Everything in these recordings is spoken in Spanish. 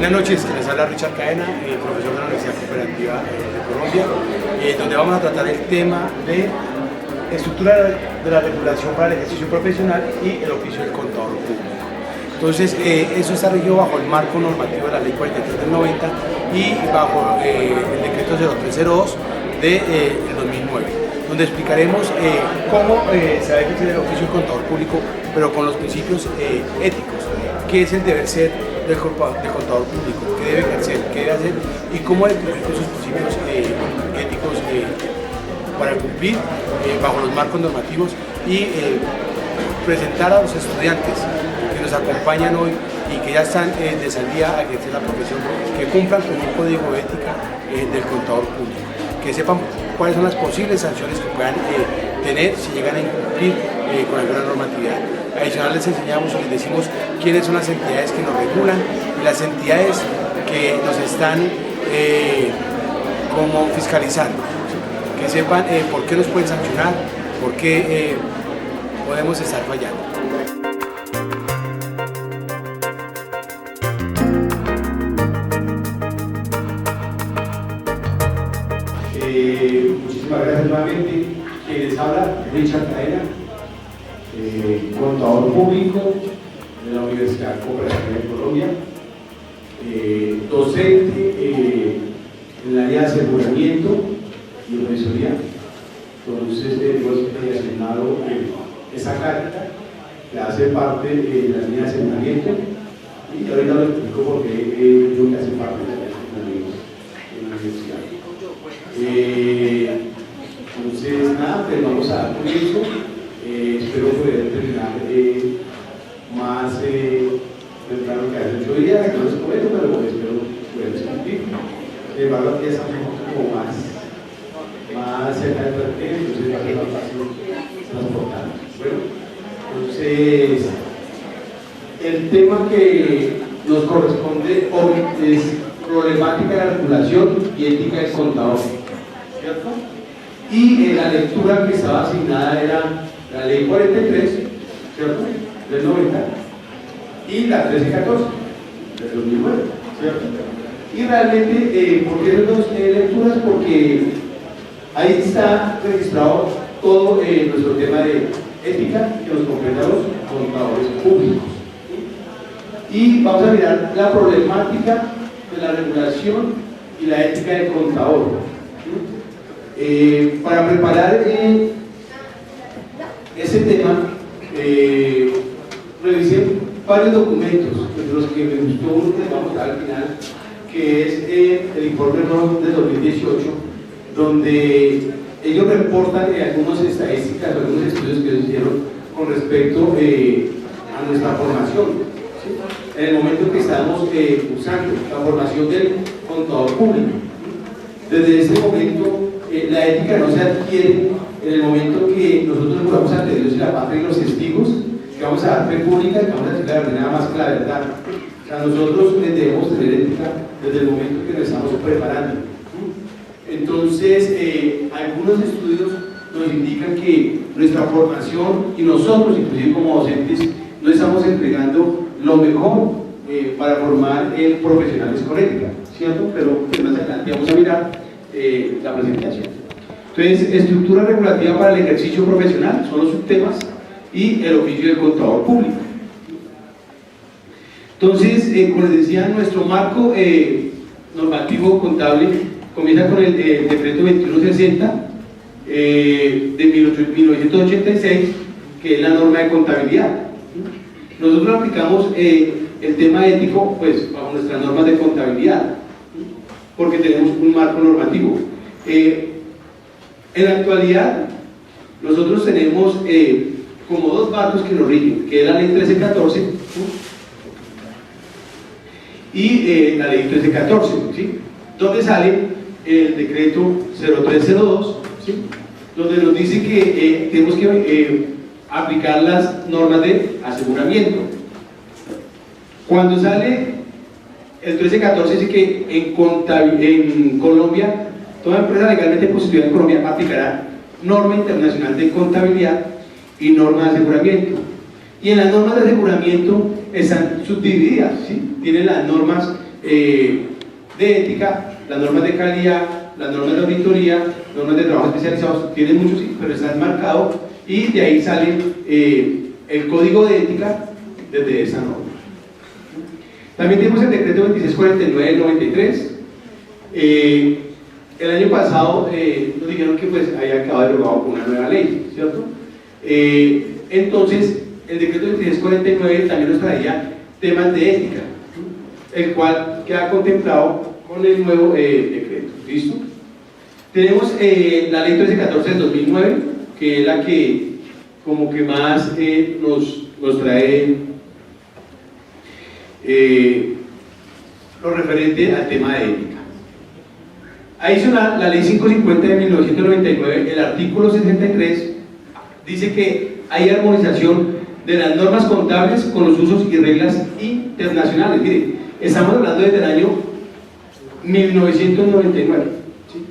Buenas noches, les habla Richard Cadena, profesor de la Universidad Cooperativa de Colombia, donde vamos a tratar el tema de estructura de la regulación para el ejercicio profesional y el oficio del contador público. Entonces, eso está regido bajo el marco normativo de la Ley 43 del 90 y bajo el decreto 0302 del 2009, donde explicaremos cómo se va a ejercer el oficio del contador público, pero con los principios éticos, qué es el deber ser del contador público, qué debe ejercer, qué debe hacer y cómo debe cumplir con sus principios éticos para cumplir bajo los marcos normativos y presentar a los estudiantes que nos acompañan hoy y que ya están de salida a ejercer la profesión, que cumplan con un código de ética del contador público, que sepan cuáles son las posibles sanciones que puedan tener si llegan a incumplir con alguna normatividad. Adicional les enseñamos o les decimos quiénes son las entidades que nos regulan y las entidades que nos están como fiscalizando, que sepan por qué nos pueden sancionar, por qué podemos estar fallando. Muchísimas gracias nuevamente. Quien les habla, Richard Cadena, contador público de la Universidad Cooperativa de Colombia, docente en el área de aseguramiento y profesoría. Entonces hemos asignado esa cátedra que hace parte de la línea de aseguramiento y ahorita lo explico porque yo que hace parte de la aseguramiento en la universidad. Entonces nada, pues vamos a dar comienzo. Espero poder terminar más temprano que hace 8 días, que no les prometo, pero espero poder discutir. Sin embargo, aquí estamos como más cerca del plantel, entonces va a ser más fácil transportar. Bueno, entonces, el tema que nos corresponde hoy es problemática de la regulación y ética del contador, ¿cierto? Y la lectura que estaba asignada era la Ley 43, ¿cierto?, del 90, y la 1314, del 2009, ¿cierto? Y realmente, ¿por qué esas dos lecturas? Porque ahí está registrado todo nuestro tema de ética que nos compete a los contadores públicos. Y vamos a mirar la problemática de la regulación y la ética del contador. Para preparar ese tema, revisé varios documentos, de los que me gustó uno que vamos a dar al final, que es el informe ROM de 2018, donde ellos reportan algunas estadísticas, algunos estudios que ellos hicieron con respecto a nuestra formación, ¿sí? En el momento que estamos usando la formación del contador público. Desde ese momento, la ética no se adquiere en el momento que nosotros juramos ante Dios y la patria y los testigos, que vamos a dar fe pública y que vamos a decir la verdad, nada más que la verdad. O sea, nosotros debemos tener ética desde el momento que nos estamos preparando. Entonces, algunos estudios nos indican que nuestra formación y nosotros, inclusive como docentes, no estamos entregando lo mejor para formar profesionales con ética, ¿cierto? Pero más adelante vamos a mirar la presentación. Entonces, estructura regulativa para el ejercicio profesional son los subtemas y el oficio del contador público. Entonces, como les decía, nuestro marco normativo contable comienza con el decreto 2160 de 1986, que es la norma de contabilidad. Nosotros aplicamos el tema ético pues bajo nuestras normas de contabilidad, porque tenemos un marco normativo. En la actualidad, nosotros tenemos como dos marcos que nos rigen, que es la ley 1314 y la ley 1314, ¿sí? Donde sale el decreto 0302, ¿sí? Donde nos dice que tenemos que aplicar las normas de aseguramiento. Cuando sale el 1314 dice que en Colombia, toda empresa legalmente constituida en Colombia aplicará norma internacional de contabilidad y norma de aseguramiento. Y en las normas de aseguramiento están subdivididas, ¿sí? Tienen las normas de ética, las normas de calidad, las normas de auditoría, normas de trabajo especializados, tienen muchos, sí, pero están marcados y de ahí sale el código de ética desde esa norma. También tenemos el decreto 2649 del 93. El año pasado nos dijeron que pues había quedado derogado una nueva ley, ¿cierto? Entonces, el decreto 2649 también nos traía temas de ética, el cual queda contemplado con el nuevo decreto. ¿Listo? Tenemos la ley 1314 del 2009, que es la que como que más nos trae lo referente al tema de ética. Adicional, la ley 550 de 1999, el artículo 63, dice que hay armonización de las normas contables con los usos y reglas internacionales. Mire, estamos hablando desde el año 1999, ¿sí?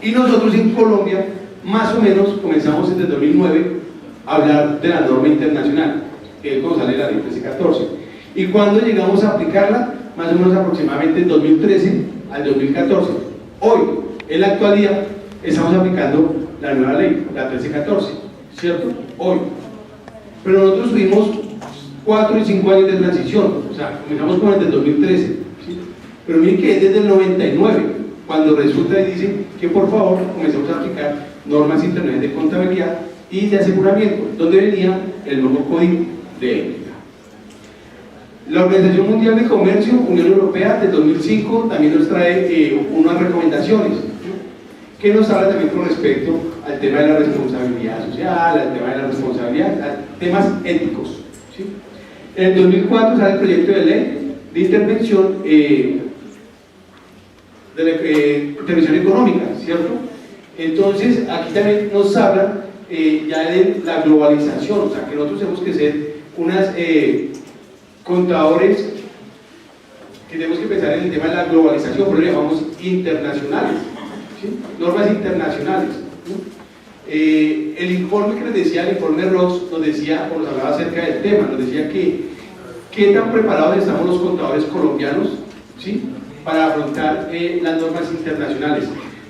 Y nosotros en Colombia, más o menos, comenzamos desde el 2009 a hablar de la norma internacional, que es cuando sale la ley 1314. Y cuando llegamos a aplicarla, más o menos aproximadamente en 2013 al 2014. Hoy, en la actualidad, estamos aplicando la nueva ley, la 1314, ¿cierto? Hoy. Pero nosotros tuvimos 4 y 5 años de transición, o sea, comenzamos con el del 2013, ¿sí? Pero miren que es desde el 99, cuando resulta y dice que por favor comencemos a aplicar normas internacionales de contabilidad y de aseguramiento, donde venía el nuevo código de ética. La Organización Mundial de Comercio, Unión Europea, del 2005, también nos trae unas recomendaciones, ¿sí? Que nos habla también con respecto al tema de la responsabilidad social, al tema de la responsabilidad, a temas éticos, ¿sí? En el 2004 sale el proyecto de ley de intervención, intervención económica, ¿cierto? Entonces, aquí también nos habla ya de la globalización, o sea, que nosotros tenemos que ser unas contadores que tenemos que pensar en el tema de la globalización, por eso le llamamos internacionales, ¿sí? Normas internacionales, ¿no? El informe que les decía, el informe Ross, nos decía, o nos hablaba acerca del tema, nos decía que qué tan preparados estamos los contadores colombianos, ¿sí? Para afrontar las normas internacionales,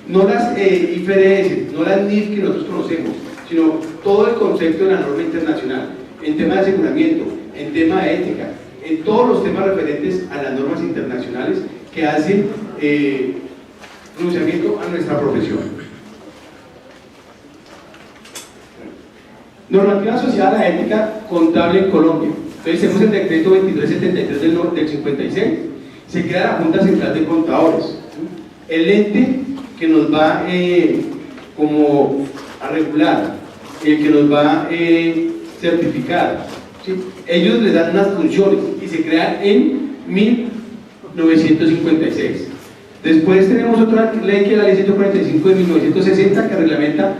no las IFRS, no las NIF que nosotros conocemos, sino todo el concepto de la norma internacional, en tema de aseguramiento, en tema de ética, en todos los temas referentes a las normas internacionales que hacen pronunciamiento a nuestra profesión. Normativa asociada a la ética contable en Colombia. Entonces tenemos el decreto 2373 del 56, se crea la Junta Central de Contadores, el ente que nos va como a regular, el que nos va a certificar, ¿sí? Ellos les dan unas funciones y se crean en 1956. Después tenemos otra ley que es la ley 145 de 1960 que reglamenta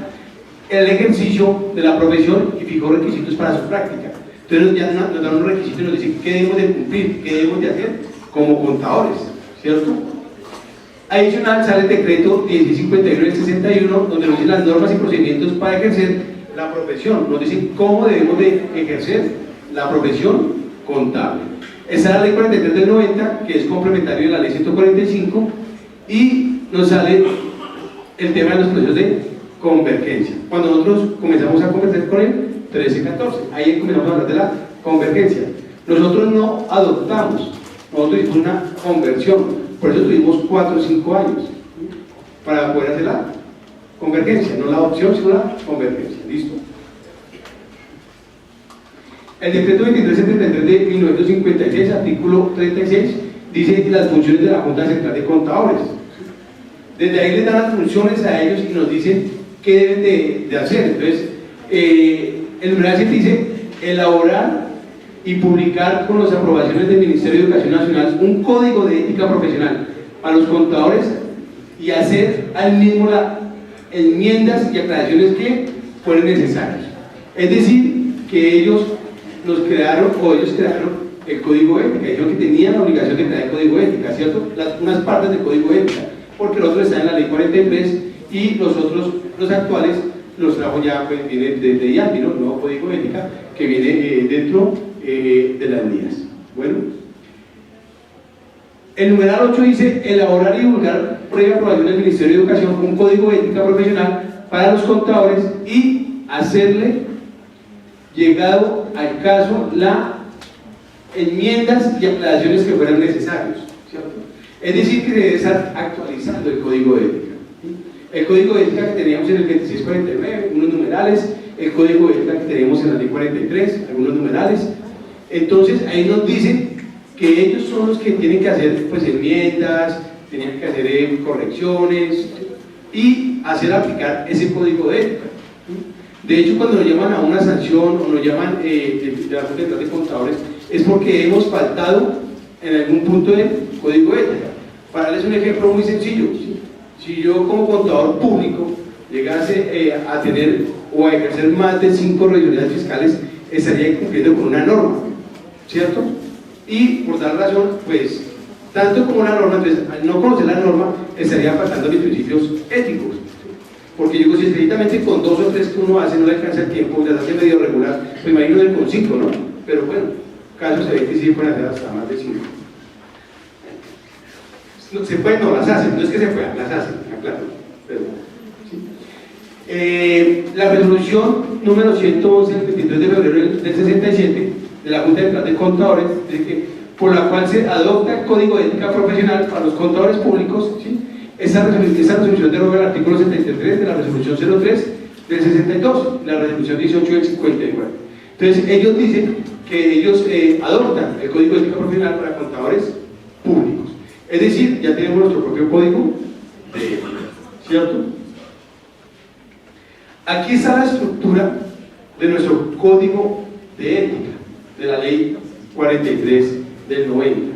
el ejercicio de la profesión y fijó requisitos para su práctica. Entonces ya nos dan un requisito y nos dicen qué debemos de cumplir, qué debemos de hacer como contadores, ¿cierto? Adicional sale el decreto 1659 del 61 donde nos dicen las normas y procedimientos para ejercer la profesión, nos dicen cómo debemos de ejercer la profesión contable. Esa es la ley 43 del 90 que es complementario de la ley 145 y nos sale el tema de los procesos de convergencia. Cuando nosotros comenzamos a conversar con el 1314, ahí comenzamos a hablar de la convergencia. Nosotros no adoptamos, nosotros hicimos una conversión, por eso tuvimos 4 o 5 años para poder hacer la convergencia, no la adopción, sino la convergencia. ¿Listo? El decreto 2373 de 1956, artículo 36, dice las funciones de la Junta Central de Contadores. Desde ahí les dan las funciones a ellos y nos dicen qué deben de hacer. Entonces, el numeral 7 dice elaborar y publicar con las aprobaciones del Ministerio de Educación Nacional un código de ética profesional para los contadores y hacer al mismo las enmiendas y aclaraciones que fueron necesarias. Es decir, que ellos nos crearon, o ellos crearon el código de ética, dijeron que tenían la obligación de crear el código de ética, ¿cierto? Unas partes del código de ética, porque el otro está en la ley 43 y los otros, los actuales, los trajo ya, pues viene desde IATI, ¿no? El nuevo código de ética que viene dentro de las líneas. Bueno, El numeral 8 dice: elaborar y divulgar, previa aprobación del Ministerio de Educación, un código de ética profesional para los contadores y hacerle llegado al caso las enmiendas y aclaraciones que fueran necesarios, ¿cierto? Es decir, que debe estar actualizando el código de ética. El código de ética que teníamos en el 2649, algunos numerales, el código de ética que teníamos en la ley 43, algunos numerales. Entonces ahí nos dicen que ellos son los que tienen que hacer pues enmiendas, tenían que hacer correcciones y hacer aplicar ese código de ética. De hecho, cuando nos llaman a una sanción o nos llaman de la Junta de Contadores, es porque hemos faltado en algún punto del código de ética. Para darles un ejemplo muy sencillo, si yo como contador público llegase a tener o a ejercer más de 5 revisiones fiscales, estaría incumpliendo con una norma, ¿cierto? Y por tal razón, pues, tanto como una norma, entonces, al no conocer la norma, estaría faltando mis principios éticos. Porque yo digo, si estrictamente con 2 o 3 que uno hace no le alcanza el tiempo, ya se hace medio regular, pues imagino con 5, ¿no? Pero bueno, casos se ve que sí pueden hacer hasta más de 5. No, se pueden, no las hacen, no es que se puedan, las hacen, claro. Pero, ¿sí? La resolución número 111 del 23 de febrero del 67 de la Junta de Contadores, dice que, por la cual se adopta el Código de Ética Profesional para los contadores públicos, ¿sí? Esa resolución deroga el artículo 73 de la resolución 03 del 62, la resolución 18 del 59. Entonces ellos dicen que ellos adoptan el Código de Ética Profesional para contadores públicos. Es decir, ya tenemos nuestro propio código de ética, ¿cierto? Aquí está la estructura de nuestro código de ética, de la ley 43 del 90.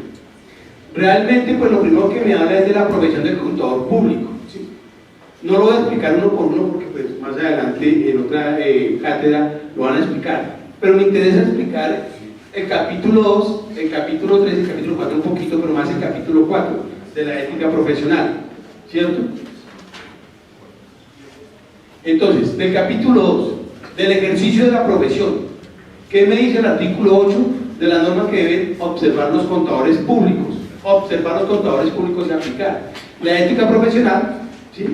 Realmente, pues lo primero que me habla es de la profesión del contador público, ¿sí? No lo voy a explicar uno por uno porque pues, más adelante en otra cátedra lo van a explicar, pero me interesa explicar el capítulo 2, el capítulo 3, el capítulo 4 un poquito, pero más el capítulo 4 de la ética profesional, ¿cierto? Entonces, del capítulo 2, del ejercicio de la profesión, ¿qué me dice el artículo 8 de la norma que deben observar los contadores públicos? Observar los contadores públicos y aplicar la ética profesional, ¿sí?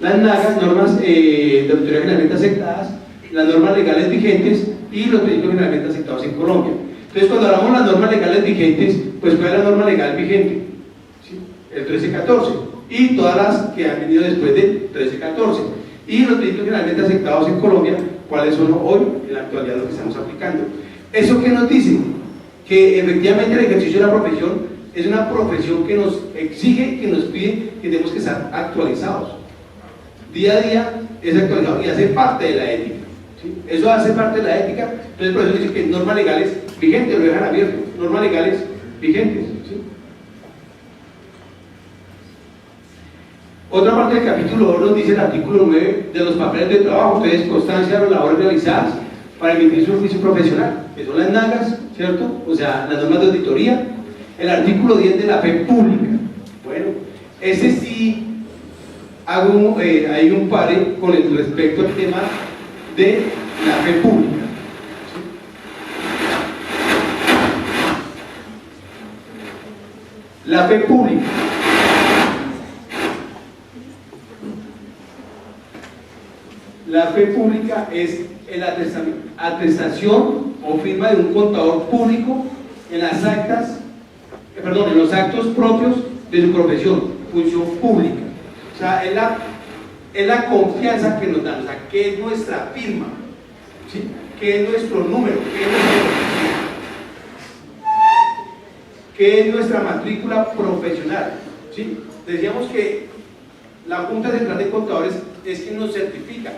Las NAGAs, normas de auditoría generalmente aceptadas, las normas legales vigentes y los principios generalmente aceptados en Colombia. Entonces, cuando hablamos de las normas legales vigentes, pues ¿cuál es la norma legal vigente? ¿Sí? El 1314 y todas las que han venido después del 1314. Y los principios generalmente aceptados en Colombia, ¿cuáles son hoy en la actualidad lo que estamos aplicando? ¿Eso qué nos dice? Que efectivamente el ejercicio de la profesión es una profesión que nos exige, que nos pide que tenemos que estar actualizados. Día a día es actualizado y hace parte de la ética, ¿sí? Eso hace parte de la ética. Entonces por eso dice que normas legales vigentes, lo dejan abierto, normas legales vigentes, ¿sí? Otra parte del capítulo 2 nos dice el artículo 9 de los papeles de trabajo, entonces constancia de las labores realizadas para emitir su oficio profesional, que son las NAGAs, ¿cierto? O sea, las normas de auditoría. El artículo 10 de la fe pública. Bueno, ese sí hago hay un pare con el respecto al tema de la fe pública. La fe pública. La fe pública es la atestación o firma de un contador público en las actas, en los actos propios de su profesión, función pública. O sea, es la confianza que nos dan, o sea, que es nuestra firma, ¿sí? Que es nuestro número, que es nuestra matrícula profesional, ¿sí? Decíamos que la Junta Central de Contadores es quien nos certifica,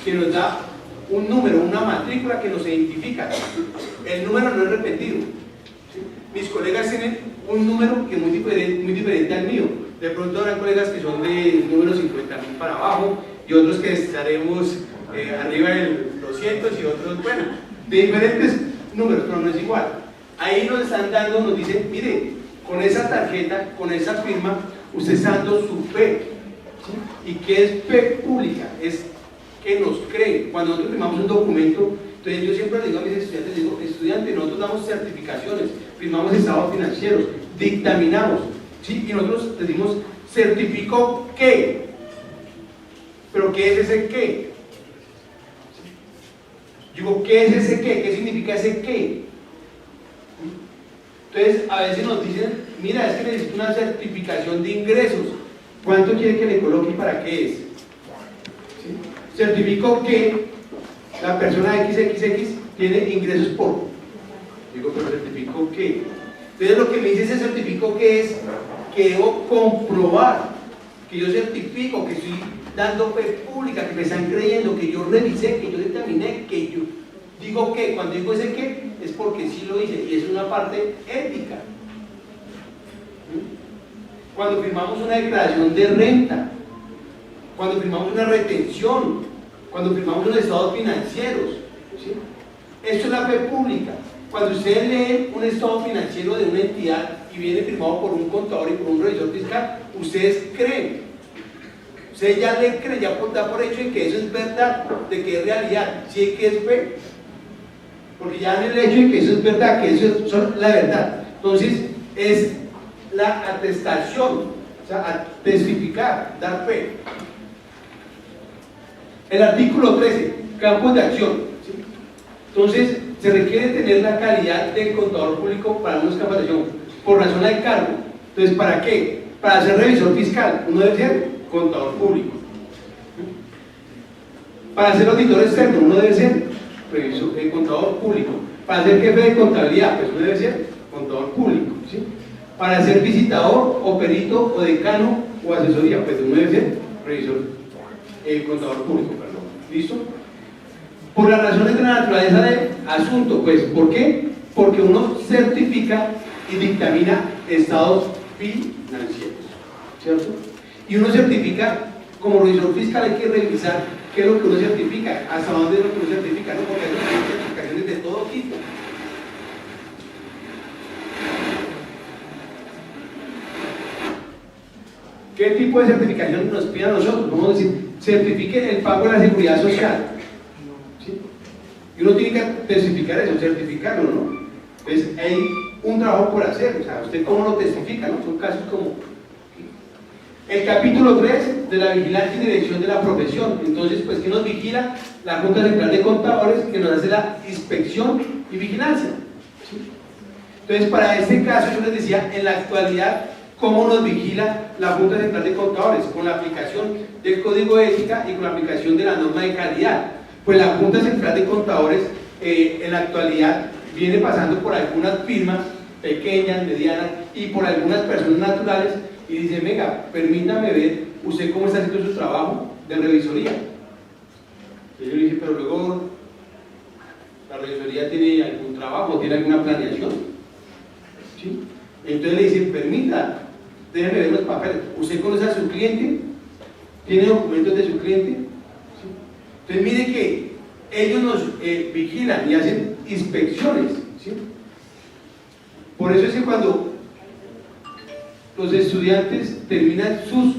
que nos da un número, una matrícula que nos identifica. El número no es repetido. Mis colegas tienen un número que es muy diferente al mío. De pronto habrá colegas que son de número 50.000 para abajo y otros que estaremos arriba del 200 y otros, bueno, de diferentes números, pero no es igual. Ahí nos están dando, nos dicen, mire, con esa tarjeta, con esa firma, usted está dando su fe, ¿sí? ¿Y qué es fe pública? Es que nos creen. Cuando nosotros firmamos un documento, entonces yo siempre le digo a mis estudiantes, nosotros damos certificaciones, firmamos estados financieros, dictaminamos, ¿sí? Y nosotros decimos, certifico que, pero ¿qué es ese qué? Digo, ¿qué es ese qué? ¿Qué significa ese qué? Entonces, a veces nos dicen, mira, es que necesito una certificación de ingresos. ¿Cuánto quiere que le coloque y para qué es? ¿Sí? Certifico que la persona XXX tiene ingresos por. Digo, pero certifico que. Entonces, lo que me dice ese certifico que es que debo comprobar, que yo certifico, que estoy dando fe pública, que me están creyendo, que yo revisé, que yo determiné, que yo digo que, cuando digo ese que, es porque sí lo hice, y es una parte ética. Cuando firmamos una declaración de renta, cuando firmamos una retención, cuando firmamos unos estados financieros, ¿sí? Esto es la fe pública. Cuando ustedes leen un estado financiero de una entidad y viene firmado por un contador y por un revisor fiscal, ustedes creen, ustedes ya le creen, ya da por hecho de que eso es verdad, de que es realidad, si es que es fe, porque ya en el hecho de que eso es verdad, que eso es la verdad. Entonces es la atestación, o sea, testificar, dar fe. El artículo 13, campos de acción, ¿sí? Entonces se requiere tener la calidad de contador público para unos campos de acción por razón del cargo. Entonces, ¿para qué? Para ser revisor fiscal uno debe ser contador público. Para ser auditor externo uno debe ser contador público. Para ser jefe de contabilidad pues uno debe ser contador público, ¿sí? Para ser visitador o perito o decano o asesoría pues uno debe ser revisor contador público, perdón. ¿Listo? Por las razones de la naturaleza del asunto, pues, ¿por qué? Porque uno certifica y dictamina estados financieros, ¿cierto? Y uno certifica, como revisor fiscal hay que revisar qué es lo que uno certifica, hasta dónde es lo que uno certifica, ¿no? Porque hay certificaciones de todo tipo. ¿Qué tipo de certificación nos piden a nosotros? Vamos a decir, certifique el pago de la seguridad social. ¿Sí? Y uno tiene que testificar eso, certificarlo, ¿no? Entonces hay un trabajo por hacer, o sea, ¿usted cómo lo testifica, no? Son casos como el capítulo 3 de la vigilancia y dirección de la profesión. Entonces, pues, ¿qué nos vigila? La Junta Central de Contadores, que nos hace la inspección y vigilancia, ¿sí? Entonces, para este caso, yo les decía, en la actualidad, ¿cómo nos vigila la Junta Central de Contadores? Con la aplicación del Código de Ética y con la aplicación de la norma de calidad. Pues la Junta Central de Contadores en la actualidad viene pasando por algunas firmas pequeñas, medianas y por algunas personas naturales y dice, venga, permítame ver usted cómo está haciendo su trabajo de revisoría. Y yo le dije, pero luego la revisoría tiene algún trabajo, tiene alguna planeación, ¿sí? Entonces le dicen, permita, déjeme ver los papeles. ¿Usted conoce a su cliente? ¿Tiene documentos de su cliente? ¿Sí? Entonces mire que ellos nos vigilan y hacen inspecciones, ¿sí? Por eso es que cuando los estudiantes terminan sus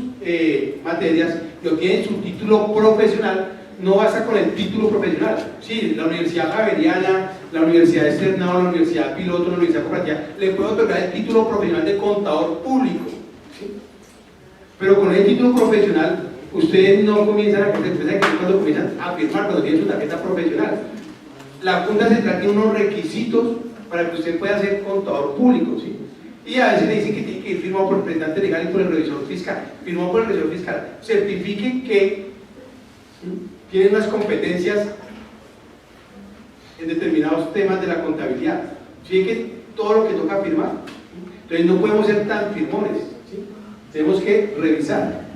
materias y obtienen su título profesional, no basta con el título profesional. Sí, la Universidad Javeriana, la Universidad Externado, la Universidad Piloto, la Universidad Cooperativa le puede otorgar el título profesional de contador público, ¿sí? Pero con el título profesional ustedes no comienzan a crecer, ustedes aquí cuando comienzan a firmar, cuando tienen su tarjeta profesional. La Junta Central tiene unos requisitos para que usted pueda ser contador público, ¿sí? Y a veces le dicen que tiene que ir firmado por el representante legal y por el revisor fiscal. Firmado por el revisor fiscal, certifique que tienen unas competencias en determinados temas de la contabilidad. ¿Sí? Que todo lo que toca firmar. Entonces no podemos ser tan firmones, ¿sí? Tenemos que revisar.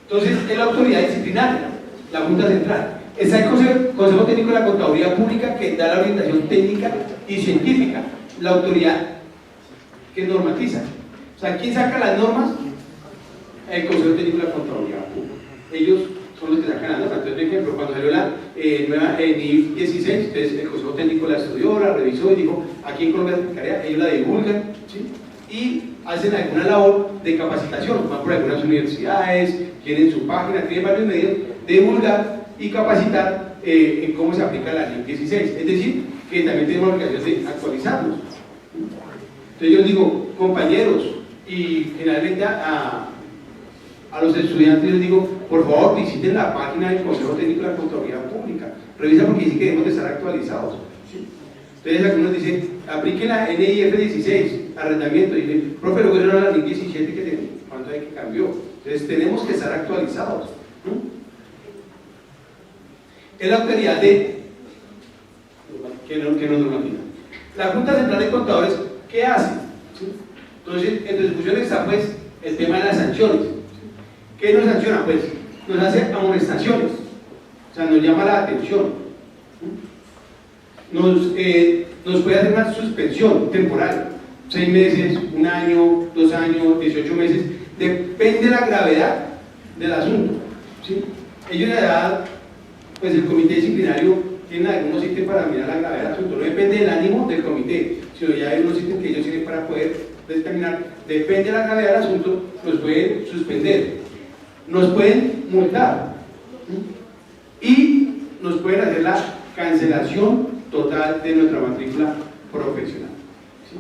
Entonces es la autoridad disciplinaria, la Junta Central. Está el Consejo Técnico de la Contaduría Pública que da la orientación técnica y científica. La autoridad que normatiza. O sea, ¿quién saca las normas? El Consejo Técnico de la Contaduría Pública. Ellos son los que sacan las normas. Entonces, por ejemplo, cuando salió la nueva NIF 16, entonces el Consejo Técnico la estudió, la revisó y dijo, aquí en Colombia se aplicaría, ellos la divulgan, ¿sí? Y hacen alguna labor de capacitación, van por algunas universidades, tienen su página, tienen varios medios de divulgar y capacitar en cómo se aplica la NIF 16. Es decir, que también tenemos la obligación de actualizarnos. Entonces yo digo, compañeros, y generalmente a los estudiantes les digo, por favor visiten la página del Consejo Técnico de la Contaduría Pública, revisa porque dice que debemos de estar actualizados. ¿Sí? Entonces algunos dicen, apliquen la NIF 16, arrendamiento, y dicen, profe, luego era la NIF 17 que tenemos, ¿cuánto hay que cambió? Entonces tenemos que estar actualizados. Es la autoridad que nos normatiza. La Junta Central de Contadores, ¿qué hace? ¿Sí? Entonces, en discusión está pues el tema de las sanciones. ¿Qué nos sanciona? Pues nos hace amonestaciones, o sea, nos llama la atención. Nos puede hacer una suspensión temporal, 6 meses, 1 año, 2 años, 18 meses, depende de la gravedad del asunto. ¿Sí? Ellos le dan, pues el comité disciplinario tiene algunos ítems para mirar la gravedad del asunto, no depende del ánimo del comité, sino ya hay unos ítems que ellos tienen para poder determinar, depende de la gravedad del asunto, nos pueden suspender, nos pueden multar y nos pueden hacer la cancelación total de nuestra matrícula profesional. ¿Sí?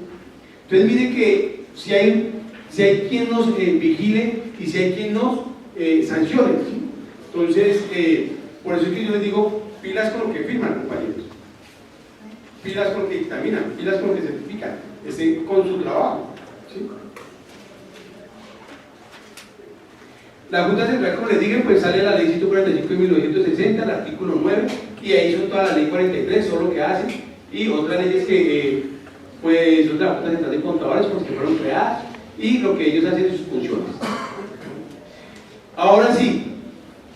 Entonces mire que si hay quien nos vigile y si hay quien nos sancione. ¿Sí? Entonces, por eso es que yo les digo, pilas con lo que firman, compañeros, pilas con lo que dictaminan, pilas con lo que certifican, estén con su trabajo. ¿Sí? La Junta Central, como les dije, pues sale la ley 145 de 1960, el artículo 9, y ahí son toda la ley 43, son lo que hacen, y otras leyes que pues son de la Junta Central de Contadores, pues que fueron creadas, y lo que ellos hacen en sus funciones. Ahora sí,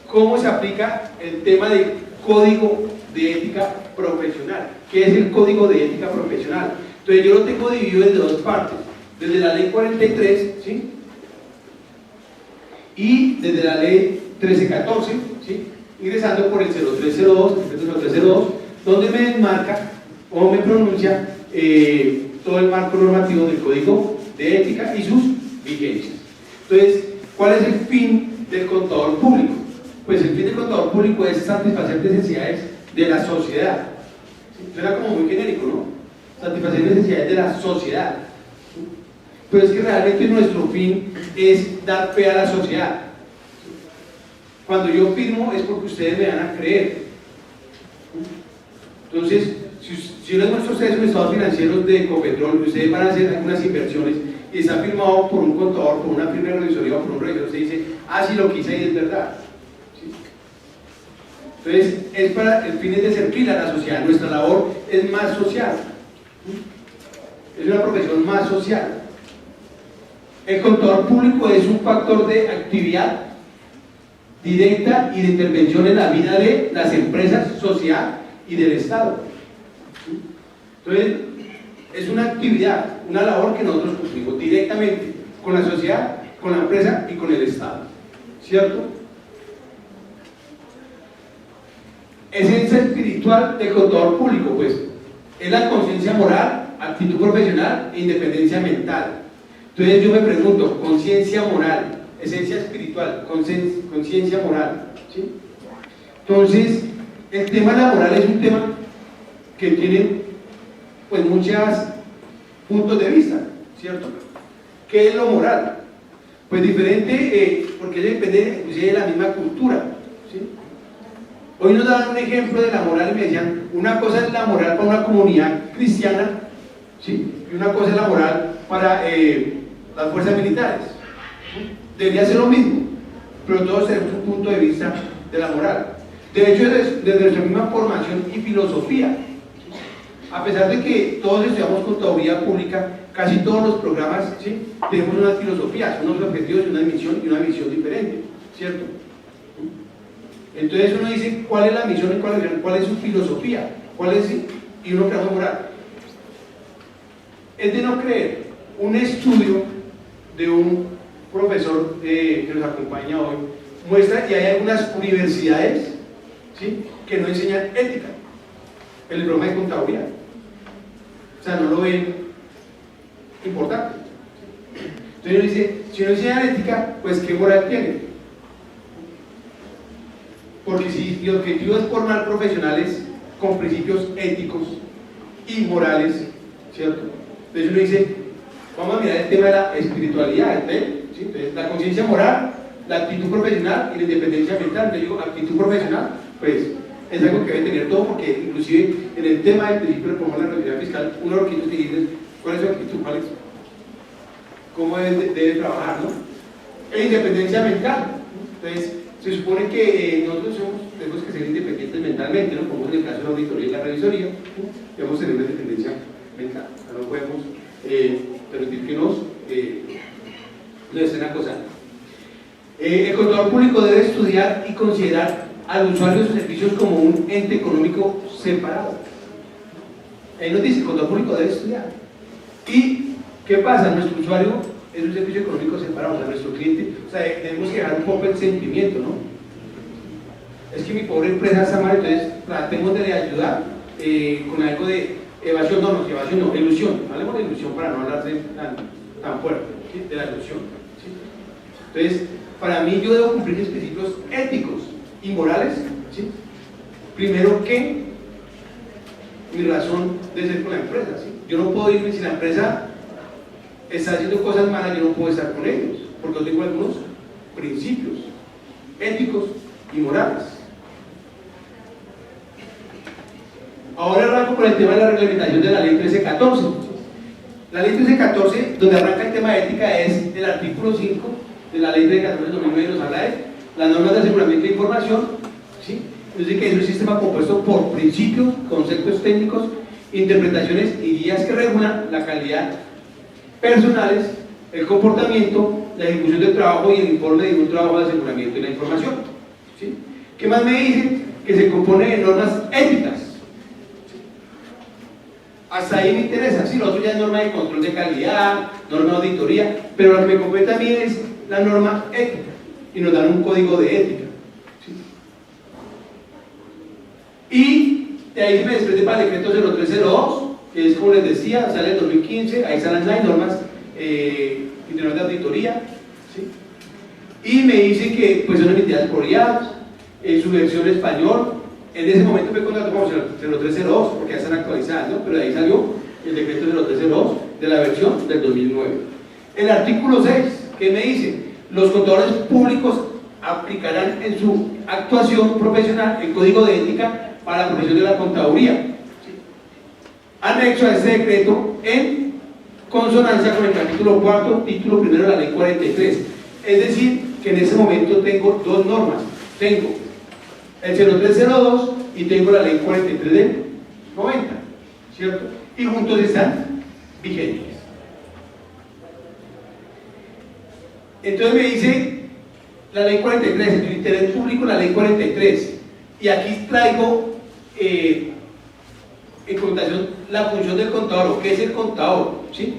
¿cómo se aplica el tema del Código de Ética Profesional? ¿Qué es el Código de Ética Profesional? Entonces yo lo tengo dividido en 2 partes, desde la ley 43, ¿sí? Y desde la ley 1314, ¿sí? Ingresando por el 0302, el decreto 0302, donde me desmarca o me pronuncia todo el marco normativo del Código de Ética y sus vigencias. Entonces, ¿cuál es el fin del contador público? Pues el fin del contador público es satisfacer necesidades de la sociedad. Suena como muy genérico, ¿no? Satisfacer necesidades de la sociedad. Pero es que realmente nuestro fin es dar fe a la sociedad. Cuando yo firmo es porque ustedes me van a creer. Entonces, si yo les muestro a ustedes un estado financiero de Ecopetrol, ustedes van a hacer algunas inversiones y está firmado por un contador, por una firma de revisoría o por un revisor, usted dice, ah, sí, lo que hice y es verdad. ¿Sí? Entonces, es para el fin es de servir a la sociedad. Nuestra labor es más social. Es una profesión más social. El contador público es un factor de actividad directa y de intervención en la vida de las empresas, sociedad y del Estado. Entonces, es una actividad, una labor que nosotros cumplimos directamente con la sociedad, con la empresa y con el Estado. ¿Cierto? Esencia espiritual del contador público, pues, es la conciencia moral, actitud profesional e independencia mental. Entonces yo me pregunto, conciencia moral, esencia espiritual, conciencia moral, ¿sí? Entonces, el tema de la moral es un tema que tiene pues muchos puntos de vista, ¿cierto? ¿Qué es lo moral? Pues diferente, porque eso depende inclusive de la misma cultura, ¿sí? Hoy nos daban un ejemplo de la moral y me decían, una cosa es la moral para una comunidad cristiana, ¿sí? Y una cosa es la moral para las fuerzas militares. Debería ser lo mismo, pero todos tenemos un punto de vista de la moral. De hecho, desde nuestra misma formación y filosofía, a pesar de que todos estudiamos contaduría pública, casi todos los programas, ¿sí? Tenemos una filosofía, unos objetivos, una misión y una visión diferente, ¿cierto? Entonces uno dice, ¿cuál es la misión y cuál es su filosofía? ¿Cuál es? Y uno crea una moral. Es de no creer. Un estudio de un profesor que nos acompaña hoy muestra que hay algunas universidades, ¿sí?, que no enseñan ética en el programa de contaduría. O sea, no lo ven importante. Entonces uno dice, si no enseñan ética, pues ¿qué moral tiene? Porque si mi objetivo es formar profesionales con principios éticos y morales, ¿cierto? Entonces uno dice, vamos a mirar el tema de la espiritualidad, ¿sí? Entonces, la conciencia moral, la actitud profesional y la independencia mental. Yo digo actitud profesional, pues es algo que debe tener todo, porque inclusive en el tema del principio de reforma de la responsabilidad fiscal, uno de los requisitos que dice cuál es su actitud, cuál es, cómo debe trabajar, ¿no? E independencia mental. Entonces, se supone que nosotros tenemos que ser independientes mentalmente, ¿no? Como en el caso de la auditoría y la revisoría, ¿no? Debemos tener una independencia mental. No podemos permitir que nos estén acosando. El contador público debe estudiar y considerar al usuario de sus servicios como un ente económico separado. Ahí nos dice, el contador público debe estudiar. ¿Y qué pasa? Nuestro usuario es un servicio económico separado, o sea, nuestro cliente, o sea, tenemos que dejar un poco el sentimiento, ¿no? Es que mi pobre empresa está mal, entonces tratemos de ayudar con algo de evasión, evasión no, ilusión. Hablemos de ilusión para no hablar tan fuerte, ¿sí? De la ilusión, ¿sí? Entonces, para mí yo debo cumplir mis principios éticos y morales, ¿sí? Primero que mi razón de ser con la empresa, ¿sí? Yo no puedo irme si la empresa está haciendo cosas malas, yo no puedo estar con ellos, porque yo tengo algunos principios éticos y morales. Ahora arranco con el tema de la reglamentación de la ley 1314. La ley 1314, donde arranca el tema de ética, es el artículo 5 de la ley 1314 de 2009, nos habla de las normas de aseguramiento de información, ¿sí? Es decir, que es un sistema compuesto por principios, conceptos técnicos, interpretaciones y guías que regulan la calidad personales, el comportamiento, la ejecución del trabajo y el informe de un trabajo de aseguramiento de la información, ¿sí? ¿Qué más me dicen? Que se compone de normas éticas. Hasta ahí me interesa, sí, lo otro ya es norma de control de calidad, norma de auditoría, pero lo que me compete a mí es la norma ética, y nos dan un código de ética, ¿sí? Y de ahí se me desprende para el decreto 0302, que es como les decía, sale en 2015, ahí salen las normas interiores de auditoría, ¿sí? Y me dicen que pues son emitidas por IAPS, en su versión español. En ese momento me contrató como 0302, porque ya están actualizadas, ¿no? Pero de ahí salió el decreto 0302 de la versión del 2009. El artículo 6, ¿qué me dice? Los contadores públicos aplicarán en su actuación profesional el código de ética para la profesión de la contaduría, ¿sí? Anexo a este decreto en consonancia con el capítulo 4, título 1 de la ley 43. Es decir, que en ese momento tengo dos normas. Tengo el 0302 y tengo la ley 43 del 90, ¿cierto? Y juntos están vigentes. Entonces me dice la ley 43, el interés público, la ley 43, y aquí traigo en connotación la función del contador, o qué es el contador, ¿sí?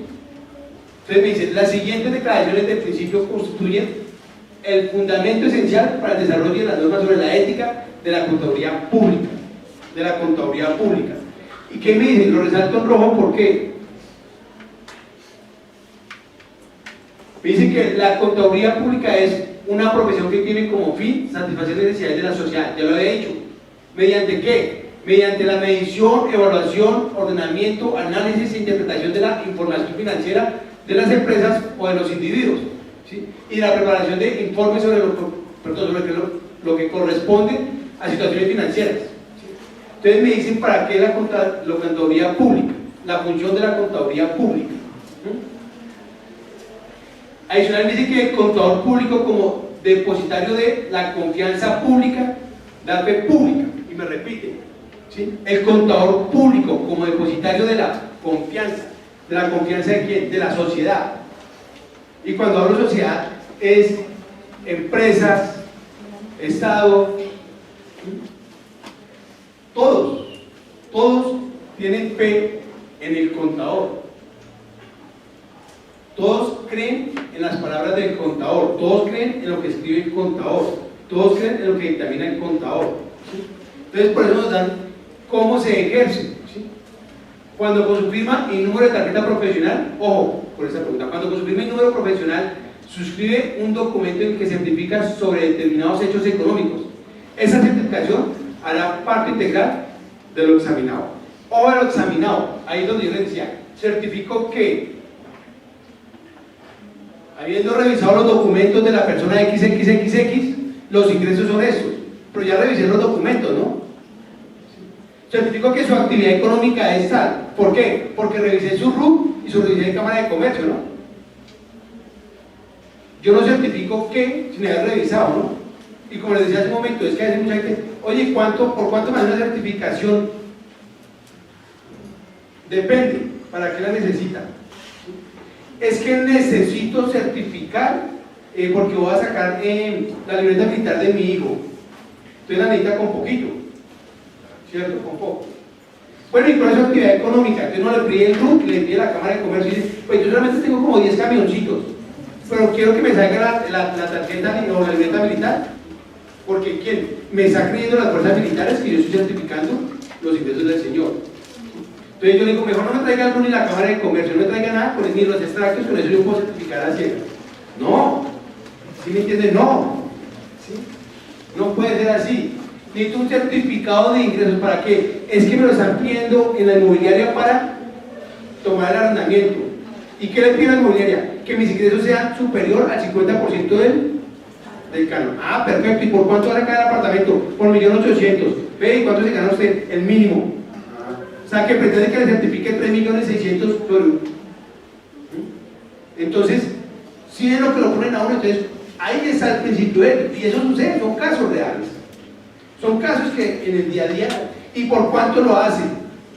Entonces me dice, las siguientes declaraciones de principio constituyen el fundamento esencial para el desarrollo de las normas sobre la ética de la contaduría pública, ¿Y qué me dicen? Lo resalto en rojo porque me dicen que la contaduría pública es una profesión que tiene como fin satisfacer las necesidades de la sociedad. Ya lo había dicho. ¿Mediante qué? Mediante la medición, evaluación, ordenamiento, análisis e interpretación de la información financiera de las empresas o de los individuos, ¿sí? Y la preparación de informes sobre lo que corresponde a situaciones financieras, ¿sí? Entonces me dicen para qué la contaduría pública, la función de la contaduría pública, ¿sí? Adicional me dice que el contador público como depositario de la confianza pública, da fe pública, y me repite, ¿sí? El contador público como depositario de la confianza. ¿De la confianza de quién? De la sociedad. Y cuando hablo de sociedad es empresas, Estado, todos tienen fe en el contador, todos creen en las palabras del contador, todos creen en lo que escribe el contador, todos creen en lo que dictamina el contador, ¿sí? Entonces por eso nos dan cómo se ejerce, ¿sí? Cuando con su firma y número de tarjeta profesional, ojo por esa pregunta, cuando con su firma y número profesional suscribe un documento en que certifica sobre determinados hechos económicos, esa certificación hará parte integral de lo examinado. O de lo examinado, ahí es donde yo les decía, certifico que habiendo revisado los documentos de la persona XXXX, los ingresos son estos, pero ya revisé los documentos, ¿no? Certifico que su actividad económica es tal. ¿Por qué? Porque revisé su RUT y su revisión de Cámara de Comercio, ¿no? Yo no certifico que sin haber revisado, ¿no? Y como les decía hace un momento, es que hay mucha gente, oye, ¿por cuánto me hace una certificación? Depende, ¿para qué la necesita? Es que necesito certificar porque voy a sacar la libreta militar de mi hijo. Entonces la necesita con poquito, ¿cierto? Con poco. Bueno, y por eso actividad económica, entonces no le pide el RUT, le pide la Cámara de Comercio y dice, pues yo solamente tengo como 10 camioncitos, pero quiero que me salga la tarjeta o la libreta militar, porque ¿quién? Me está creyendo las fuerzas militares que yo estoy certificando los ingresos del señor. Entonces yo digo, mejor no me traiga el RUT ni la Cámara de Comercio, no me traiga nada, ni los extractos, con eso yo puedo certificar a ciegas. No, ¿sí me entienden? No, ¿sí? No puede ser así. Necesito un certificado de ingresos. ¿Para qué? Es que me lo están pidiendo en la inmobiliaria para tomar el arrendamiento. ¿Y qué le pide la inmobiliaria? Que mis ingresos sean superior al 50% del canon. Ah, perfecto. ¿Y por cuánto va a sacar el apartamento? Por 1.800.000. ¿Ve? ¿Y cuánto se gana usted? El mínimo. O sea, que pretende que le certifique 3.600.000 por... Entonces, si es lo que lo ponen a uno, entonces ahí está el principio ético. Y eso sucede, son casos reales. Son casos que en el día a día, ¿y por cuánto lo hacen?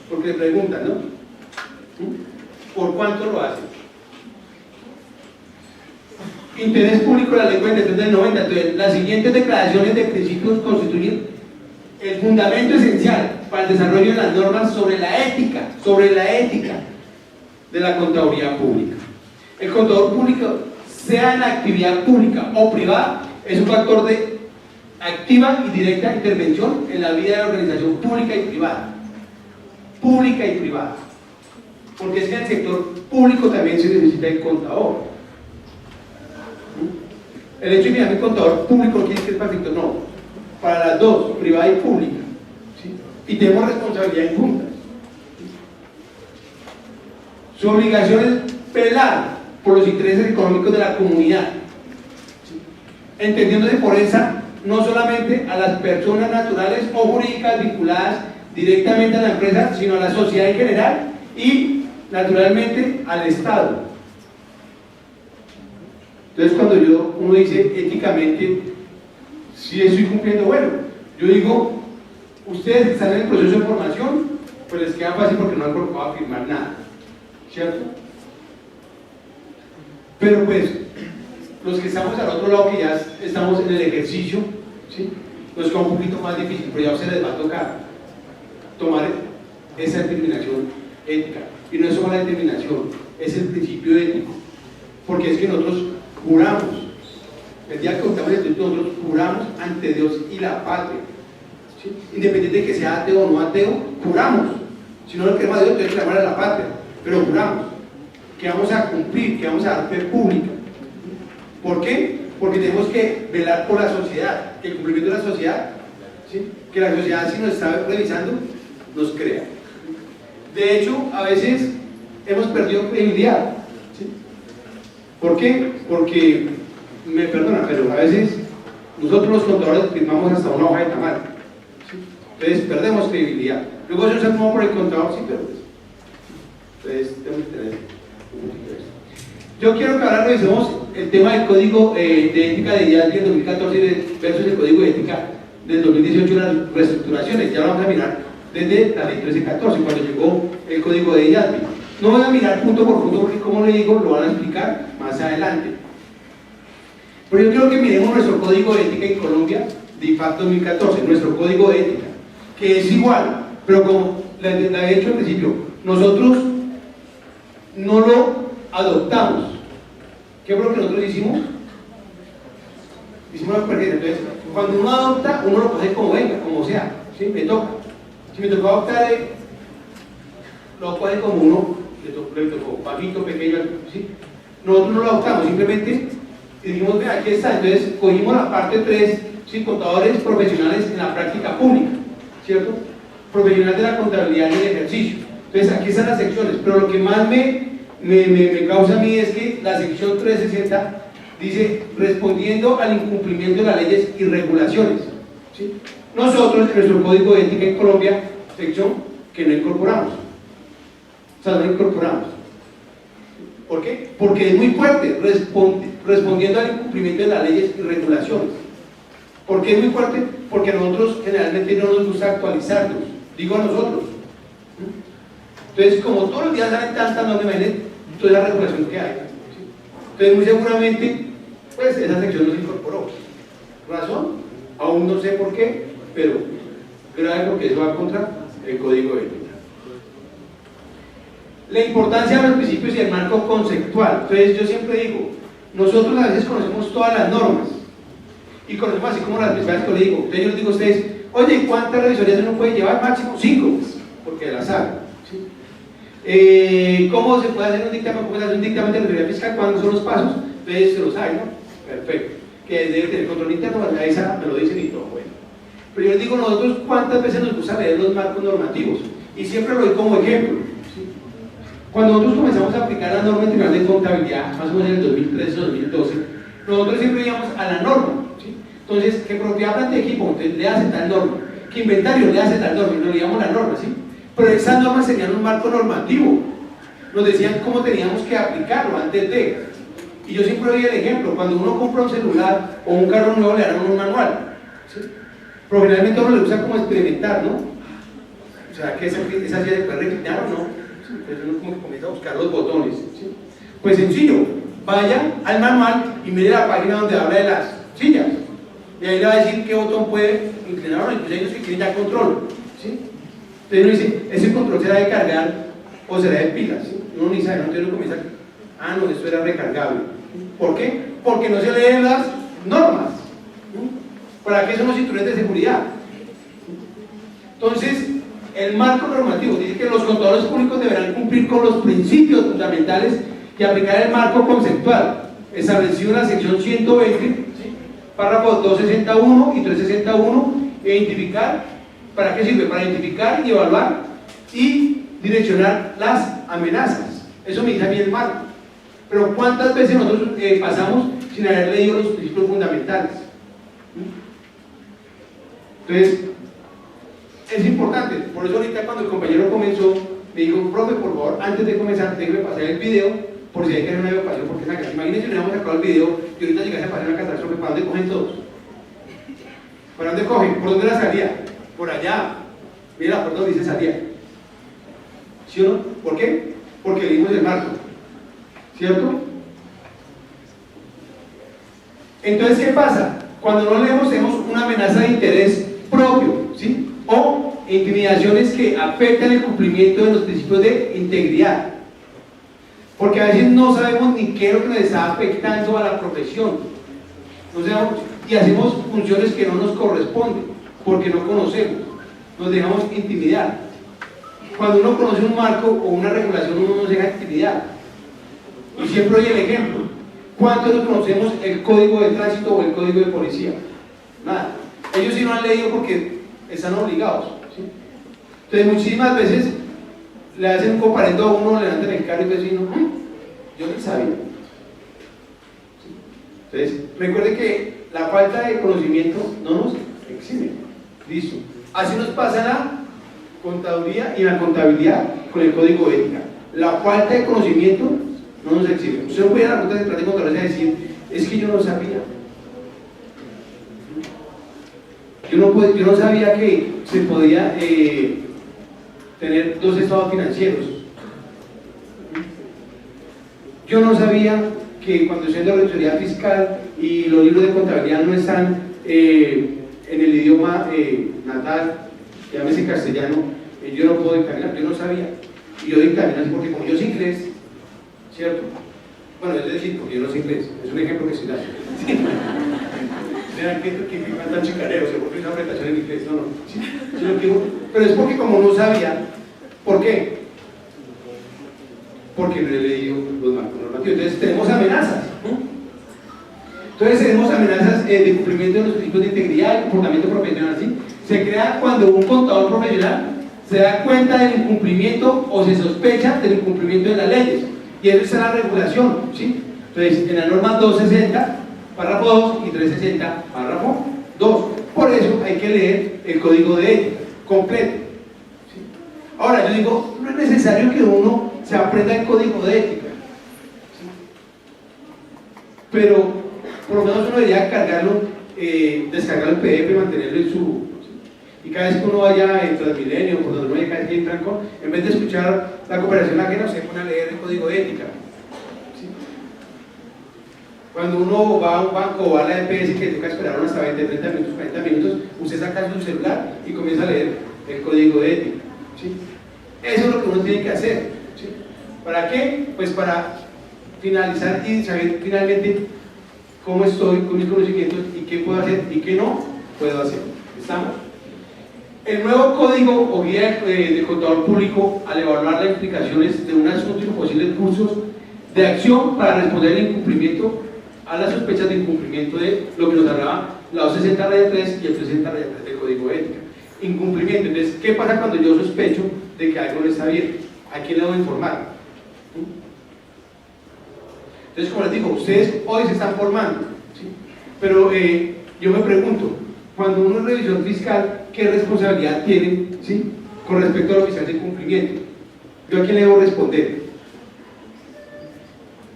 Porque le preguntan, ¿no? ¿Por cuánto lo hacen? Interés público, la ley 43 del 90. Entonces, las siguientes declaraciones de principios constituyen el fundamento esencial para el desarrollo de las normas sobre la ética de la contaduría pública. El contador público, sea en la actividad pública o privada, es un factor de activa y directa intervención en la vida de la organización pública y privada. Pública y privada. Porque es que en el sector público también se necesita el contador. El hecho de que el contador público quiere que es para el sector, no. Para las dos, privada y pública. ¿Sí? Y tenemos responsabilidad en juntas. Su obligación es velar por los intereses económicos de la comunidad. ¿Sí? Entendiéndose por esa no solamente a las personas naturales o jurídicas vinculadas directamente a la empresa, sino a la sociedad en general y naturalmente al Estado. Entonces cuando uno dice éticamente, si estoy cumpliendo, bueno, yo digo, ustedes que están en el proceso de formación, pues les queda fácil porque no han colocado a firmar nada, ¿cierto? Pero pues, los que estamos al otro lado, que ya estamos en el ejercicio, ¿sí? Nos queda un poquito más difícil, pero ya a ustedes les va a tocar tomar esa determinación ética. Y no es solo la determinación, es el principio ético. Porque es que nosotros juramos, el día que contamos el título, nosotros juramos ante Dios y la patria. ¿Sí? Independiente de que sea ateo o no ateo, juramos. Si no le queremos a Dios, tenemos que llamar a la patria, pero juramos que vamos a cumplir, que vamos a dar fe pública. ¿Por qué? Porque tenemos que velar por la sociedad, que el cumplimiento de la sociedad, ¿sí? Que la sociedad, si nos está revisando, nos crea. De hecho, a veces hemos perdido credibilidad. ¿Sí? ¿Por qué? Porque, me perdonan, pero a veces nosotros los contadores firmamos hasta una hoja de tamal. ¿Sí? Entonces perdemos credibilidad. Luego eso se tomó por el contador, sí, pero entonces tenemos que tener un poquito de eso. Yo quiero que ahora revisemos el tema del Código de Ética de IASBI del 2014 versus el Código de Ética del 2018 en las reestructuraciones. Ya lo vamos a mirar desde la ley 1314, cuando llegó el Código de IASBI. No voy a mirar punto por punto porque, como le digo, lo van a explicar más adelante. Pero yo quiero que miremos nuestro Código de Ética en Colombia de IFAC 2014, nuestro Código de Ética, que es igual, pero como le había dicho al principio, nosotros no lo adoptamos. ¿Qué fue lo que nosotros hicimos? Hicimos la convergencia. Entonces, cuando uno adopta, uno lo coge como venga, como sea. ¿Sí? Me toca. Si me tocó adoptar, lo coge como uno, le tocó bajito, pequeño, ¿sí? Nosotros no lo adoptamos, simplemente dijimos, vea, aquí está. Entonces, cogimos la parte 3, ¿sí? Contadores profesionales en la práctica pública, ¿cierto? Profesional de la contabilidad en el ejercicio. Entonces, aquí están las secciones, pero lo que más me causa a mí es que la sección 360 Dice, respondiendo al incumplimiento de las leyes y regulaciones. ¿Sí? Nosotros, en nuestro Código de Ética en Colombia, sección que no incorporamos. O sea, no incorporamos. ¿Por qué? Porque es muy fuerte, respondiendo al incumplimiento de las leyes y regulaciones. ¿Por qué es muy fuerte? Porque a nosotros generalmente no nos gusta actualizarnos. Digo a nosotros. Entonces, como todos los días salen tantas normas, toda la regulación que hay. Entonces, muy seguramente, pues esa sección no se incorporó. ¿Razón? Aún no sé por qué, pero grave porque eso va contra el Código de Ética. La importancia de los principios y el marco conceptual. Entonces, yo siempre digo, nosotros a veces conocemos todas las normas y conocemos así como las principales que les digo. Entonces, yo les digo a ustedes, oye, ¿cuántas revisorías uno puede llevar? Máximo 5, porque de la sabe. ¿Sí? ¿Cómo se puede hacer un dictamen? ¿Cómo se hace un dictamen de revisoría fiscal? ¿Cuándo son los pasos? Entonces, se lo saben, ¿no? Perfecto. Que debe tener control interno, esa me lo dicen y todo, bueno. Pero yo les digo, nosotros, ¿cuántas veces nos gusta leer los marcos normativos? Y siempre lo doy como ejemplo. ¿Sí? Cuando nosotros comenzamos a aplicar la norma integral de contabilidad, más o menos en el 2013-2012, nosotros siempre íbamos a la norma. ¿Sí? Entonces, ¿qué propiedad planta de equipo? Entonces, le hace tal norma. ¿Qué inventario? Le hace tal norma. Y nos leíamos la norma, ¿sí? Pero esas normas serían un marco normativo. Nos decían cómo teníamos que aplicarlo antes de. Y yo siempre doy el ejemplo, cuando uno compra un celular o un carro nuevo le dan un manual. ¿Sí? Pero generalmente uno le gusta como experimentar, ¿no? O sea, que esa silla se puede reclinar o no. Entonces uno como que comienza a buscar los botones. ¿Sí? Pues sencillo, vaya al manual y mire la página donde habla de las sillas. Y ahí le va a decir qué botón puede inclinar o no, incluso ellos que quieren ya control. ¿Sí? Entonces uno dice, ¿ese control será de cargar o será de pilas? ¿Sí? Uno ni sabe, ¿no? Entonces uno comienza a, no, esto era recargable. ¿Por qué? Porque no se leen las normas. ¿Para qué son los cinturones de seguridad? Entonces, el marco normativo dice que los contadores públicos deberán cumplir con los principios fundamentales y aplicar el marco conceptual establecido en la sección 120, ¿sí? Párrafos 261 y 361, e identificar, ¿para qué sirve? Para identificar y evaluar y direccionar las amenazas. Eso me dice a mí el marco. Pero ¿cuántas veces nosotros pasamos sin haber leído los principios fundamentales? Entonces, es importante. Por eso ahorita cuando el compañero comenzó, me dijo, profe, por favor, antes de comenzar, déjeme pasar el video, por si hay que hacer una evacuación, porque saca. Imagínense si hubiéramos sacado el video y ahorita llegase a pasar una catástrofe, ¿para dónde cogen todos? ¿Para dónde cogen? ¿Por dónde la salida? Por allá. Mira, por dónde dice salida. ¿Sí o no? ¿Por qué? Porque leímos el marco. ¿Cierto? Entonces, ¿qué pasa? Cuando no leemos tenemos una amenaza de interés propio, ¿sí? O intimidaciones que afectan el cumplimiento de los principios de integridad. Porque a veces no sabemos ni qué es lo que nos está afectando a la profesión. No sabemos, y hacemos funciones que no nos corresponden, porque no conocemos. Nos dejamos intimidar. Cuando uno conoce un marco o una regulación, uno no se deja intimidar. Y siempre doy el ejemplo. ¿Cuántos no conocemos el código de tránsito o el código de policía? Nada. Ellos sí no han leído porque están obligados. ¿Sí? Entonces muchísimas veces le hacen un comparendo a uno, le levantan el carro y dicen, yo ni sabía. ¿Sí? Entonces, recuerde que la falta de conocimiento no nos exime. Listo. Así nos pasa en la contaduría y en la contabilidad con el código de ética. La falta de conocimiento no nos exime. Usted no puede ir a la Junta Central de Contraloría y decir, es que yo no sabía. Yo no sabía que se podía tener dos estados financieros. Yo no sabía que cuando estoy en la auditoría fiscal y los libros de contabilidad no están en el idioma natal, llámese castellano, yo no puedo dictaminar, yo no sabía. Y yo dictamino así porque como yo sé inglés, ¿cierto? Bueno, es decir, porque yo no sé inglés, es un ejemplo que estoy dando. ¿Sí? Vean que tan chicarero, se vuelve una presentación en inglés, no. ¿Sí? Pero es porque como no sabía, ¿por qué? Porque no he leído los marcos normativos. Entonces tenemos amenazas, ¿no? Entonces tenemos amenazas de cumplimiento de los principios de integridad y comportamiento profesional, ¿sí? Se crea cuando un contador profesional se da cuenta del incumplimiento o se sospecha del incumplimiento de las leyes. Y eso está en la regulación, ¿sí? Entonces, en la norma 260, párrafo 2 y 360, párrafo 2. Por eso hay que leer el código de ética completo. ¿Sí? Ahora, yo digo, no es necesario que uno se aprenda el código de ética. ¿Sí? Pero, por lo menos uno debería cargarlo, descargarlo en PDF, mantenerlo en su... Y cada vez que uno vaya en Transmilenio, por donde uno vaya, cada vez que entra en vez de escuchar la cooperación ajena, se pone a leer el código de ética. ¿Sí? Cuando uno va a un banco o va a la EPS que toca esperar hasta 20, 30 minutos, 40 minutos, usted saca su celular y comienza a leer el código de ética. ¿Sí? Eso es lo que uno tiene que hacer. ¿Sí? ¿Para qué? Pues para finalizar y saber finalmente cómo estoy con mis conocimientos y qué puedo hacer y qué no puedo hacer. ¿Estamos? El nuevo código o guía de contador público, al evaluar las implicaciones de un asunto y los posibles cursos de acción para responder el incumplimiento a las sospechas de incumplimiento de lo que nos hablaba la 260-3 y el 360-3 del código de ética. Incumplimiento. Entonces, ¿qué pasa cuando yo sospecho de que algo no está bien? ¿A quién le debo informar? Entonces, como les digo, ustedes hoy se están formando, ¿sí? Pero yo me pregunto, cuando uno es revisor fiscal, ¿qué responsabilidad tienen, ¿sí?, con respecto al oficial de cumplimiento? ¿Yo a quién le debo responder?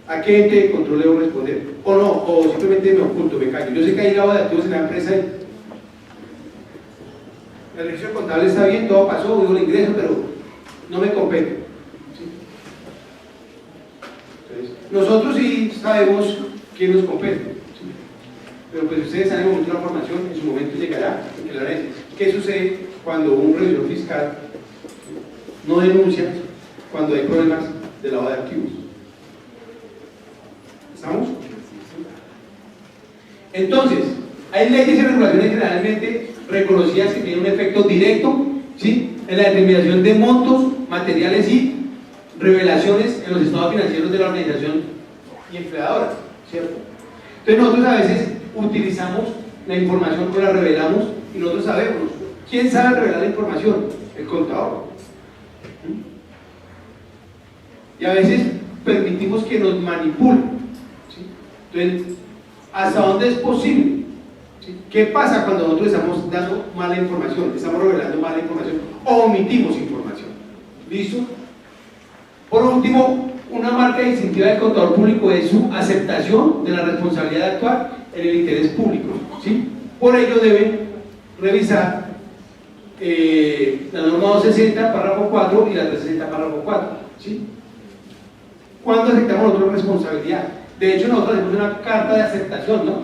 ¿A qué ente de control le debo responder? ¿O no? ¿O simplemente me oculto, me callo? Yo sé que hay lavado de activos en la empresa, el registro contable está bien, todo pasó, digo el ingreso, pero no me compete. ¿Sí? Entonces, nosotros sí sabemos quién nos compete. Pero pues ustedes saben en el momento de la formación, en su momento llegará y que la ven. ¿Qué sucede cuando un revisor fiscal no denuncia cuando hay problemas de lavado de activos? ¿Estamos? Entonces, hay leyes y regulaciones generalmente reconocidas que tienen un efecto directo, ¿sí?, en la determinación de montos, materiales y revelaciones en los estados financieros de la organización y empleadora, ¿cierto? Entonces nosotros a veces utilizamos la información o la revelamos y nosotros sabemos. ¿Quién sabe revelar la información? El contador. Y a veces permitimos que nos manipulen. ¿Sí? Entonces, ¿hasta dónde es posible? ¿Sí? ¿Qué pasa cuando nosotros estamos dando mala información? Estamos revelando mala información o omitimos información. ¿Listo? Por último, una marca distintiva del contador público es su aceptación de la responsabilidad de actuar en el interés público, ¿sí? Por ello deben revisar la norma 260, párrafo 4 y la 360, párrafo 4, ¿sí? ¿Cuándo aceptamos nosotros responsabilidad? De hecho, nosotros hacemos una carta de aceptación, ¿no?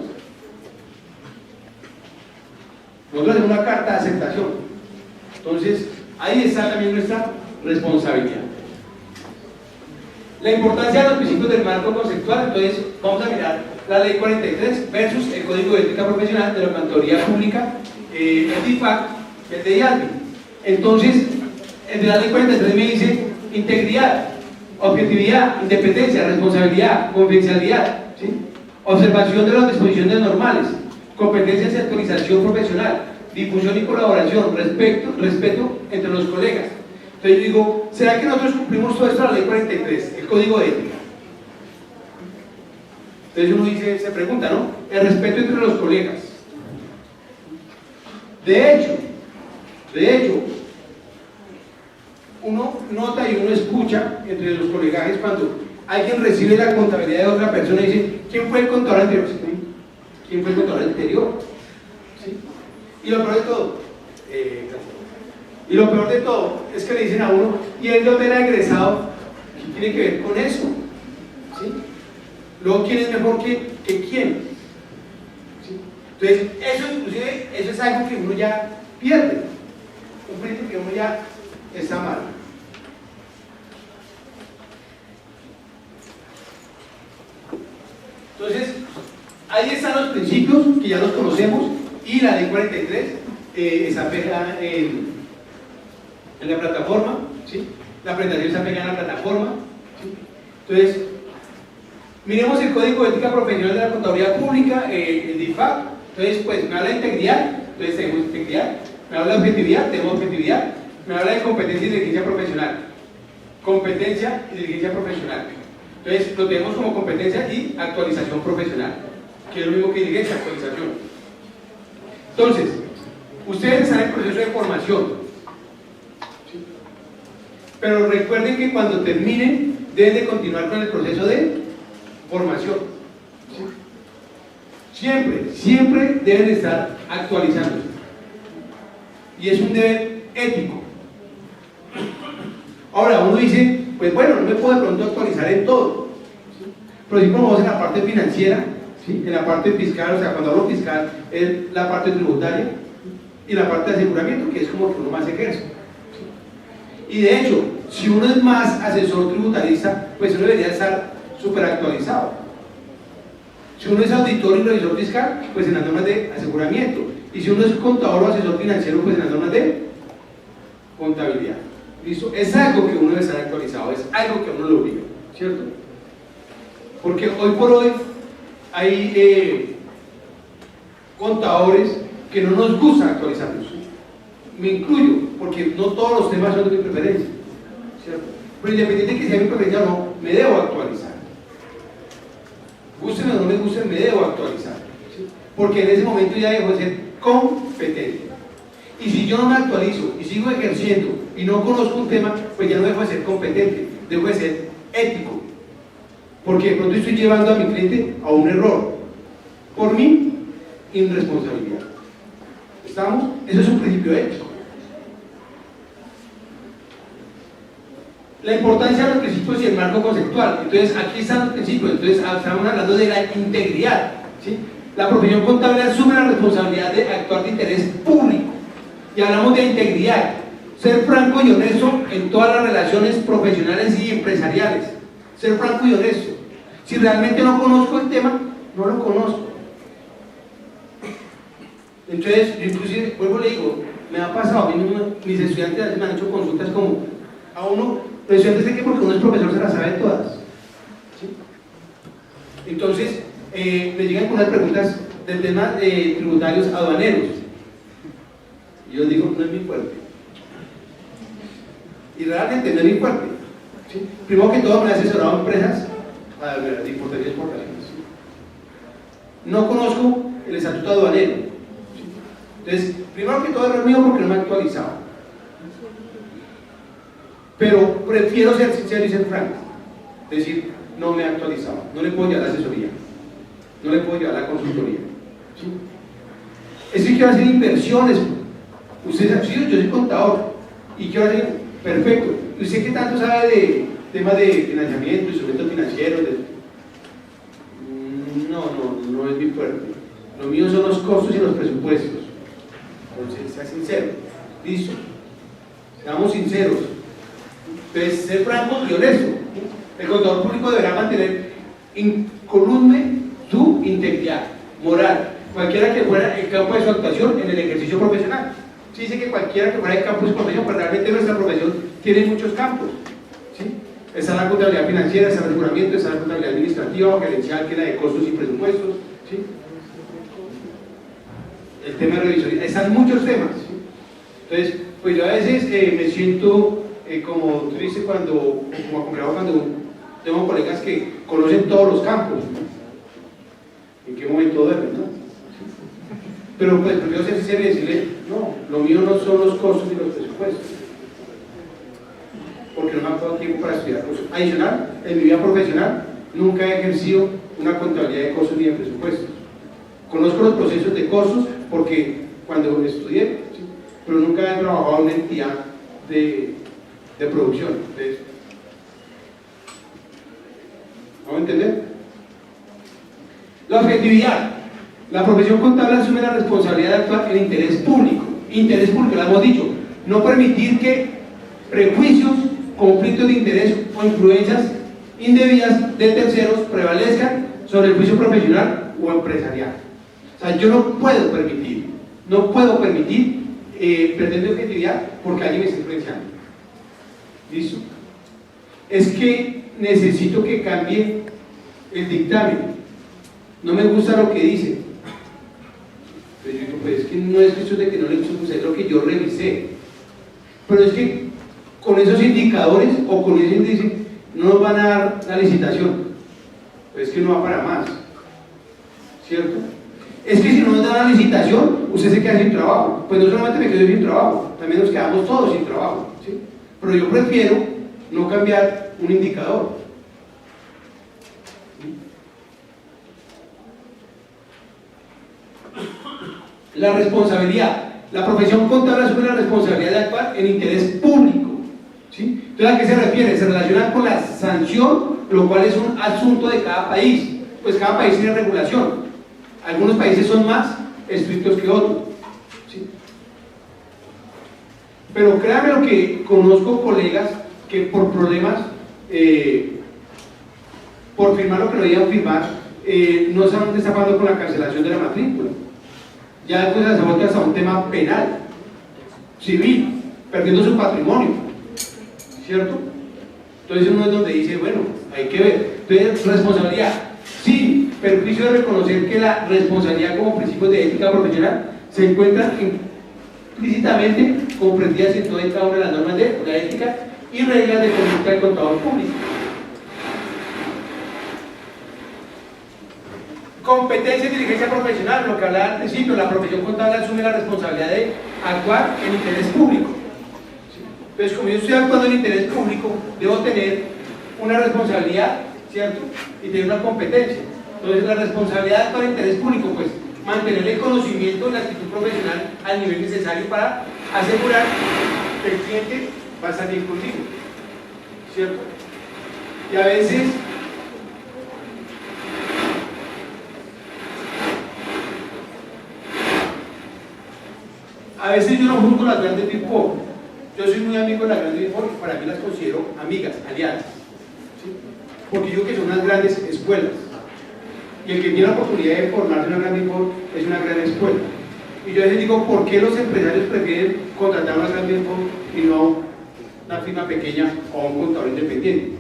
Nosotros hacemos una carta de aceptación. Entonces, ahí está también nuestra responsabilidad. La importancia de los principios del marco conceptual. Entonces, vamos a mirar la ley 43 versus el código de ética profesional de la contaduría pública, el DIFAC y el de IALBI. Entonces, el de la ley 43 me dice integridad, objetividad, independencia, responsabilidad, confidencialidad, ¿sí?, observación de las disposiciones normales, competencias y actualización profesional, difusión y colaboración, respeto entre los colegas. Entonces yo digo, ¿será que nosotros cumplimos todo esto a la ley 43, el código de ética? Entonces uno dice, se pregunta, ¿no? El respeto entre los colegas. De hecho, uno nota y uno escucha entre los colegajes cuando alguien recibe la contabilidad de otra persona y dice, ¿quién fue el contador anterior? ¿Quién fue el contador anterior? ¿Sí? Y lo peor de todo, es que le dicen a uno, ¿y él dónde era egresado? ¿Qué tiene que ver con eso? ¿Sí? Luego, ¿quién es mejor que quién? ¿Sí? Entonces, eso inclusive, eso es algo que uno ya pierde, un principio que uno ya está mal. Entonces, ahí están los principios que ya los conocemos y la ley 43 está pegada en la plataforma, ¿sí? La presentación está pegada en la plataforma, ¿sí? Entonces, miremos el código de ética profesional de la contaduría pública, el DIFAC. Entonces, pues me habla de integridad, entonces tenemos integridad. Me habla de objetividad, tenemos objetividad. Me habla de competencia y diligencia profesional. Competencia y diligencia profesional. Entonces lo tenemos como competencia y actualización profesional, que es lo mismo que diligencia, actualización. Entonces, ustedes están en proceso de formación, ¿sí? Pero recuerden que cuando terminen deben de continuar con el proceso de formación, ¿sí? Siempre deben estar actualizándose, y es un deber ético. Ahora uno dice, pues bueno, no me puedo de pronto actualizar en todo, ¿sí? Pero si como vamos en la parte financiera, ¿sí? En la parte fiscal, o sea, cuando hablo fiscal es la parte tributaria y la parte de aseguramiento, que es como que uno más ejerce, ¿sí? Y de hecho, si uno es más asesor tributarista, pues uno debería estar súper actualizado. Si uno es auditor y revisor fiscal, pues en las normas de aseguramiento. Y si uno es contador o asesor financiero, pues en las normas de contabilidad. ¿Listo? Es algo que uno debe estar actualizado, es algo que a uno lo obliga, ¿cierto? Porque hoy por hoy hay contadores que no nos gusta actualizarlos. Me incluyo, porque no todos los temas son de mi preferencia, ¿cierto? Pero independiente de que sea mi preferencia o no, me debo actualizar. Gusten o no me gusten, me debo actualizar, ¿sí? Porque en ese momento ya dejo de ser competente. Y si yo no me actualizo y sigo ejerciendo y no conozco un tema, pues ya no dejo de ser competente, dejo de ser ético. Porque de pronto estoy llevando a mi cliente a un error. Por mi irresponsabilidad. ¿Estamos? Eso es un principio ético. La importancia de los principios y el marco conceptual. Entonces, aquí están los principios. Entonces, estamos hablando de la integridad, ¿sí? La profesión contable asume la responsabilidad de actuar de interés público. Y hablamos de integridad. Ser franco y honesto en todas las relaciones profesionales y empresariales. Ser franco y honesto. Si realmente no conozco el tema, no lo conozco. Entonces, yo inclusive, vuelvo y le digo, me ha pasado, a mí mis estudiantes a veces me han hecho consultas como a uno, los estudiantes creen que porque uno es profesor se las sabe todas, ¿sí? Entonces, me llegan con unas preguntas del tema tributarios aduaneros, y yo digo, no es mi fuerte, y realmente no es mi fuerte, ¿sí? Primero que todo me he asesorado a empresas de importaciones y exportaciones, ¿sí? No conozco el estatuto aduanero, ¿sí? Entonces, primero que todo error mío porque no me he actualizado, pero prefiero ser sincero y ser franco, es decir, no me he actualizado, no le puedo llevar la asesoría, no le puedo llevar la consultoría, ¿sí? Es que quiero hacer inversiones. Usted sabe, sí, yo soy contador y quiero hacer, perfecto. ¿Usted qué tanto sabe de temas de financiamiento, instrumentos financieros? No es mi fuerte. Lo mío son los costos y los presupuestos. Entonces, sea sincero. Listo. Seamos sinceros. Entonces, ser franco y honesto. El contador público deberá mantener incolume su integridad moral, cualquiera que fuera el campo de su actuación en el ejercicio profesional. Se dice que cualquiera que fuera el campo de su profesión, pero realmente nuestra profesión tiene muchos campos, ¿sí? Está la contabilidad financiera, está el aseguramiento, está la contabilidad administrativa o gerencial, que es la de costos y presupuestos, ¿sí? El tema de revisoría, están muchos temas, ¿sí? Entonces, pues yo a veces me siento como triste como acomplejado cuando tengo colegas que conocen todos los campos, ¿en qué momento duermen, no? Pero pues prefiero ser sincero y decirle, no, lo mío no son los costos ni los presupuestos, porque no me ha dado tiempo para estudiar costos. Adicional, en mi vida profesional nunca he ejercido una contabilidad de costos ni de presupuestos. Conozco los procesos de costos porque cuando estudié, ¿sí? Pero nunca he trabajado en una entidad de producción. ¿Vamos a entender? La objetividad. La profesión contable asume la responsabilidad de actuar en interés público. Interés público, lo hemos dicho. No permitir que prejuicios, conflictos de interés o influencias indebidas de terceros prevalezcan sobre el juicio profesional o empresarial. O sea, yo no puedo permitir perder mi objetividad porque alguien me está influenciando. ¿Listo? Es que necesito que cambie el dictamen. No me gusta lo que dice. Pero yo digo, pues es que no es cuestión de que no le guste, es lo que yo revisé. Pero es que con esos indicadores o con ese índice no nos van a dar la licitación, pues es que no va para más, ¿cierto? Es que si no nos dan la licitación, usted se queda sin trabajo. Pues no solamente me quedo sin trabajo, también nos quedamos todos sin trabajo, ¿sí? Pero yo prefiero no cambiar un indicador. La responsabilidad. La profesión contable asume la responsabilidad de actuar en interés público, ¿sí? Entonces, ¿a qué se refiere? Se relaciona con la sanción, lo cual es un asunto de cada país. Pues cada país tiene regulación. Algunos países son más estrictos que otros, ¿sí? Pero créanme lo que conozco colegas que por problemas, por firmar lo que no debían firmar, no saben qué está pasando con la cancelación de la matrícula. Ya después se vuelve hasta un tema penal, civil, perdiendo su patrimonio, ¿cierto? Entonces uno es donde dice, bueno, hay que ver. Entonces, responsabilidad, sí, perjuicio de reconocer que la responsabilidad como principios de ética profesional se encuentran implícitamente comprendidas en toda y cada una de las normas de la ética y reglas de conducta del contador público. Competencia y diligencia profesional, lo que hablaba al principio, la profesión contable asume la responsabilidad de actuar en interés público. Entonces, como yo estoy actuando en interés público, debo tener una responsabilidad, ¿cierto? Y tener una competencia. Entonces, la responsabilidad de actuar en interés público, pues, mantener el conocimiento y la actitud profesional al nivel necesario para asegurar que el cliente va a salir contigo, ¿cierto? Y a veces yo no juzgo las grandes Big Four. Yo soy muy amigo de las grandes Big Four y para mí las considero amigas, aliadas, ¿sí? Porque yo que son unas grandes escuelas y el que tiene la oportunidad de formarse en una gran Big Four es una gran escuela. Y yo a veces digo, ¿por qué los empresarios prefieren contratar a una gran Big Four y no una firma pequeña o un contador independiente?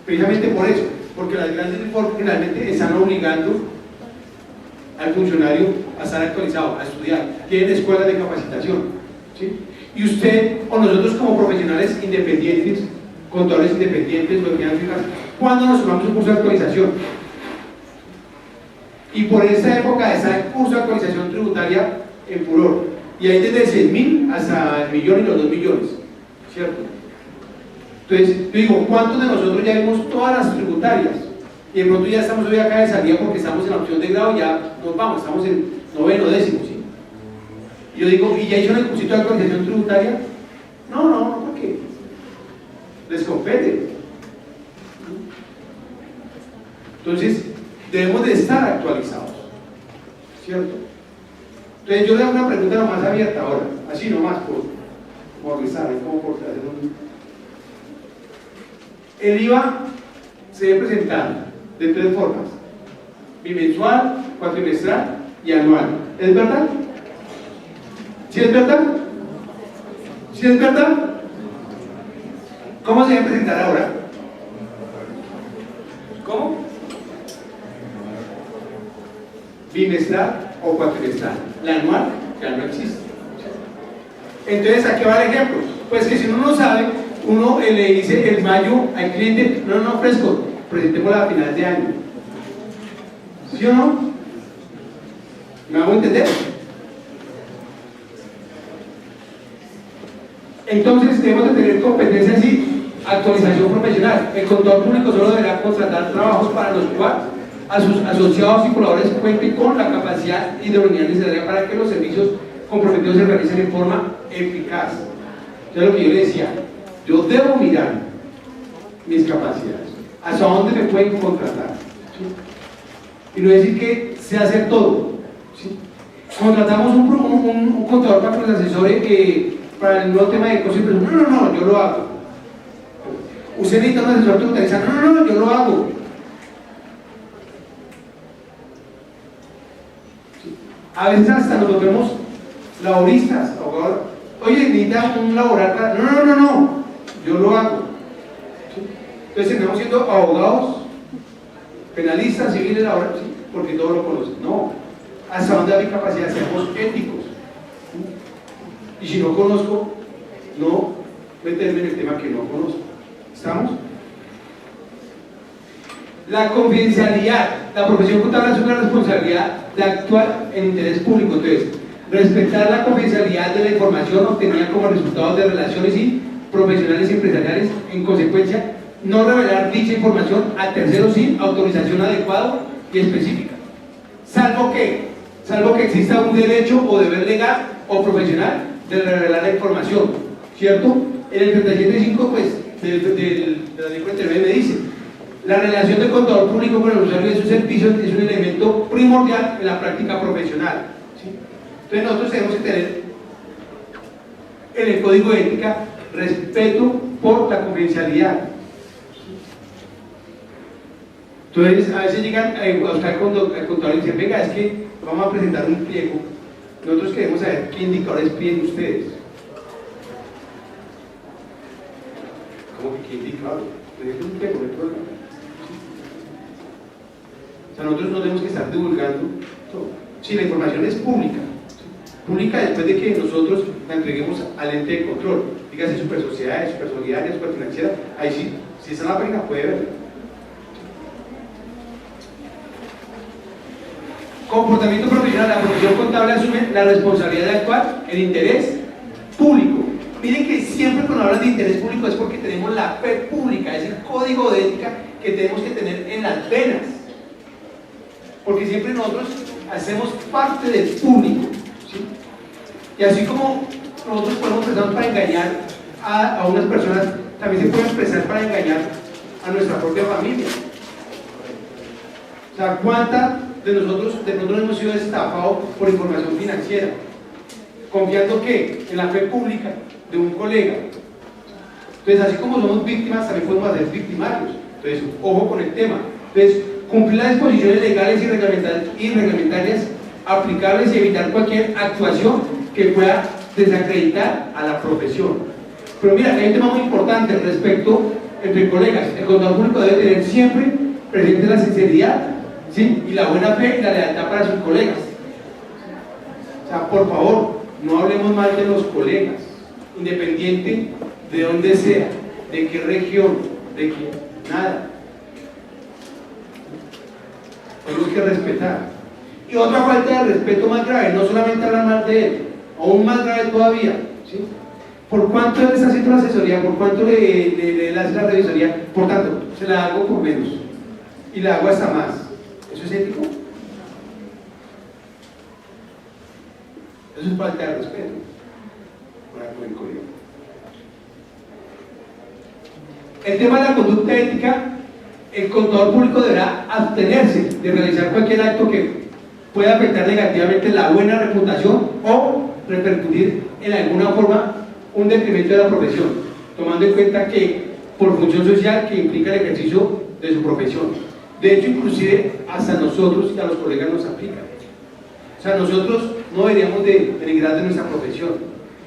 Precisamente por eso, porque las grandes Big Four generalmente están obligando al funcionario a estar actualizado, a estudiar, tienen escuelas de capacitación, ¿sí? Y usted o nosotros como profesionales independientes, contadores independientes, lo que quieran fijar, ¿cuándo nos tomamos un curso de actualización? Y por esta época está el curso de actualización tributaria en furor, y hay desde 100.000 hasta el millón y los 2 millones, ¿cierto? Entonces, yo digo, ¿cuántos de nosotros ya vimos todas las tributarias? Y de pronto ya estamos hoy acá de salida porque estamos en la opción de grado y ya nos vamos, estamos en 9º, 10º, ¿sí? Y yo digo, ¿y ya hicieron el cursito de actualización tributaria? No, ¿por qué? Les compete. Entonces, debemos de estar actualizados, ¿cierto? Entonces yo le hago una pregunta nomás abierta ahora, así nomás, por revisar, como por hacer un... El IVA se debe presentar de 3 formas: bimensual, cuatrimestral y anual. ¿Es verdad? ¿Sí es verdad? ¿Sí es verdad? ¿Cómo se debe presentar ahora? ¿Cómo? Bimestral o cuatrimestral. La anual ya no existe. Entonces, ¿a qué va el ejemplo? Pues que si uno no sabe, uno le dice el mayo al cliente, no, fresco, presentémosla a finales de año. ¿Sí o no? ¿Me hago entender? Entonces debemos de tener competencias y actualización profesional. El contador público solo deberá contratar trabajos para los cuales a sus asociados y colaboradores cuenten con la capacidad y idoneidad necesaria para que los servicios comprometidos se realicen en forma eficaz. Entonces, lo que yo le decía, yo debo mirar mis capacidades, hasta dónde me pueden contratar, ¿sí? Y no decir que sé hacer todo, ¿sí? Contratamos un contador para que nos asesore para el nuevo tema de cosas y presupuesto. No, yo lo hago. Usted necesita un asesor tributario, no, yo lo hago. ¿Sí? A veces hasta nos volvemos laboristas, abogados. Oye, necesita un laboral para... No, yo lo hago. ¿Sí? Entonces terminamos siendo abogados, penalistas, civiles, laborales, ¿sí? Porque todos lo conocen. No, hasta donde hay capacidad, seamos éticos. ¿Sí? Y si no conozco, no meterme en el tema que no conozco. ¿Estamos? La confidencialidad. La profesión contable es una responsabilidad de actuar en interés público. Entonces, respetar la confidencialidad de la información obtenida como resultado de relaciones profesionales y empresariales. En consecuencia, no revelar dicha información a terceros sin autorización adecuada y específica. Salvo que exista un derecho o deber legal o profesional de revelar la información, ¿cierto? En el 37.5 pues, de la ley 49 me dice: la relación del contador público con el usuario de sus servicios es un elemento primordial en la práctica profesional, ¿sí? Entonces nosotros tenemos que tener en el código de ética respeto por la confidencialidad. Entonces a veces llegan a buscar al contador y dicen: venga, es que vamos a presentar un pliego, nosotros queremos saber qué indicadores piden ustedes. ¿Cómo que qué indicador? Es un pliego, no hay problema. O sea, nosotros no tenemos que estar divulgando todo. Si la información es pública, pública después de que nosotros la entreguemos al ente de control, dígase super sociedades, super solidarias, super financiera, ahí sí, si está en la página puede verlo. Comportamiento profesional. La profesión contable asume la responsabilidad de actuar en interés público. Miren que siempre cuando hablan de interés público es porque tenemos la fe pública, es el código de ética que tenemos que tener en las venas. Porque siempre nosotros hacemos parte del público, ¿sí? Y así como nosotros podemos empezar para engañar a unas personas, también se puede empezar para engañar a nuestra propia familia. O sea, ¿cuántas de nosotros de pronto hemos sido estafados por información financiera? Confiando ¿qué? En la fe pública de un colega. Entonces, así como somos víctimas, también podemos ser victimarios. Entonces, ojo con el tema. Entonces, cumplir las disposiciones legales y reglamentarias aplicables y evitar cualquier actuación que pueda desacreditar a la profesión. Pero mira, hay un tema muy importante al respecto entre colegas. El contador público debe tener siempre presente la sinceridad, ¿sí? Y la buena fe y la lealtad para sus colegas. O sea, por favor, no hablemos mal de los colegas, independiente de dónde sea, de qué región, de qué, nada. Tenemos que respetar. Y otra falta de respeto más grave, no solamente hablar mal de él, aún más grave todavía, ¿sí? ¿Por cuánto él está haciendo la asesoría? ¿Por cuánto le hace la revisoría? Por tanto, se la hago por menos y la hago hasta más. ¿Eso es ético? Eso es falta de respeto con el código. El tema de la conducta ética. El contador público deberá abstenerse de realizar cualquier acto que pueda afectar negativamente la buena reputación o repercutir en alguna forma un detrimento de la profesión, tomando en cuenta que por función social que implica el ejercicio de su profesión. De hecho, inclusive hasta nosotros y a los colegas nos aplica. O sea, nosotros no deberíamos de denigrar de nuestra profesión.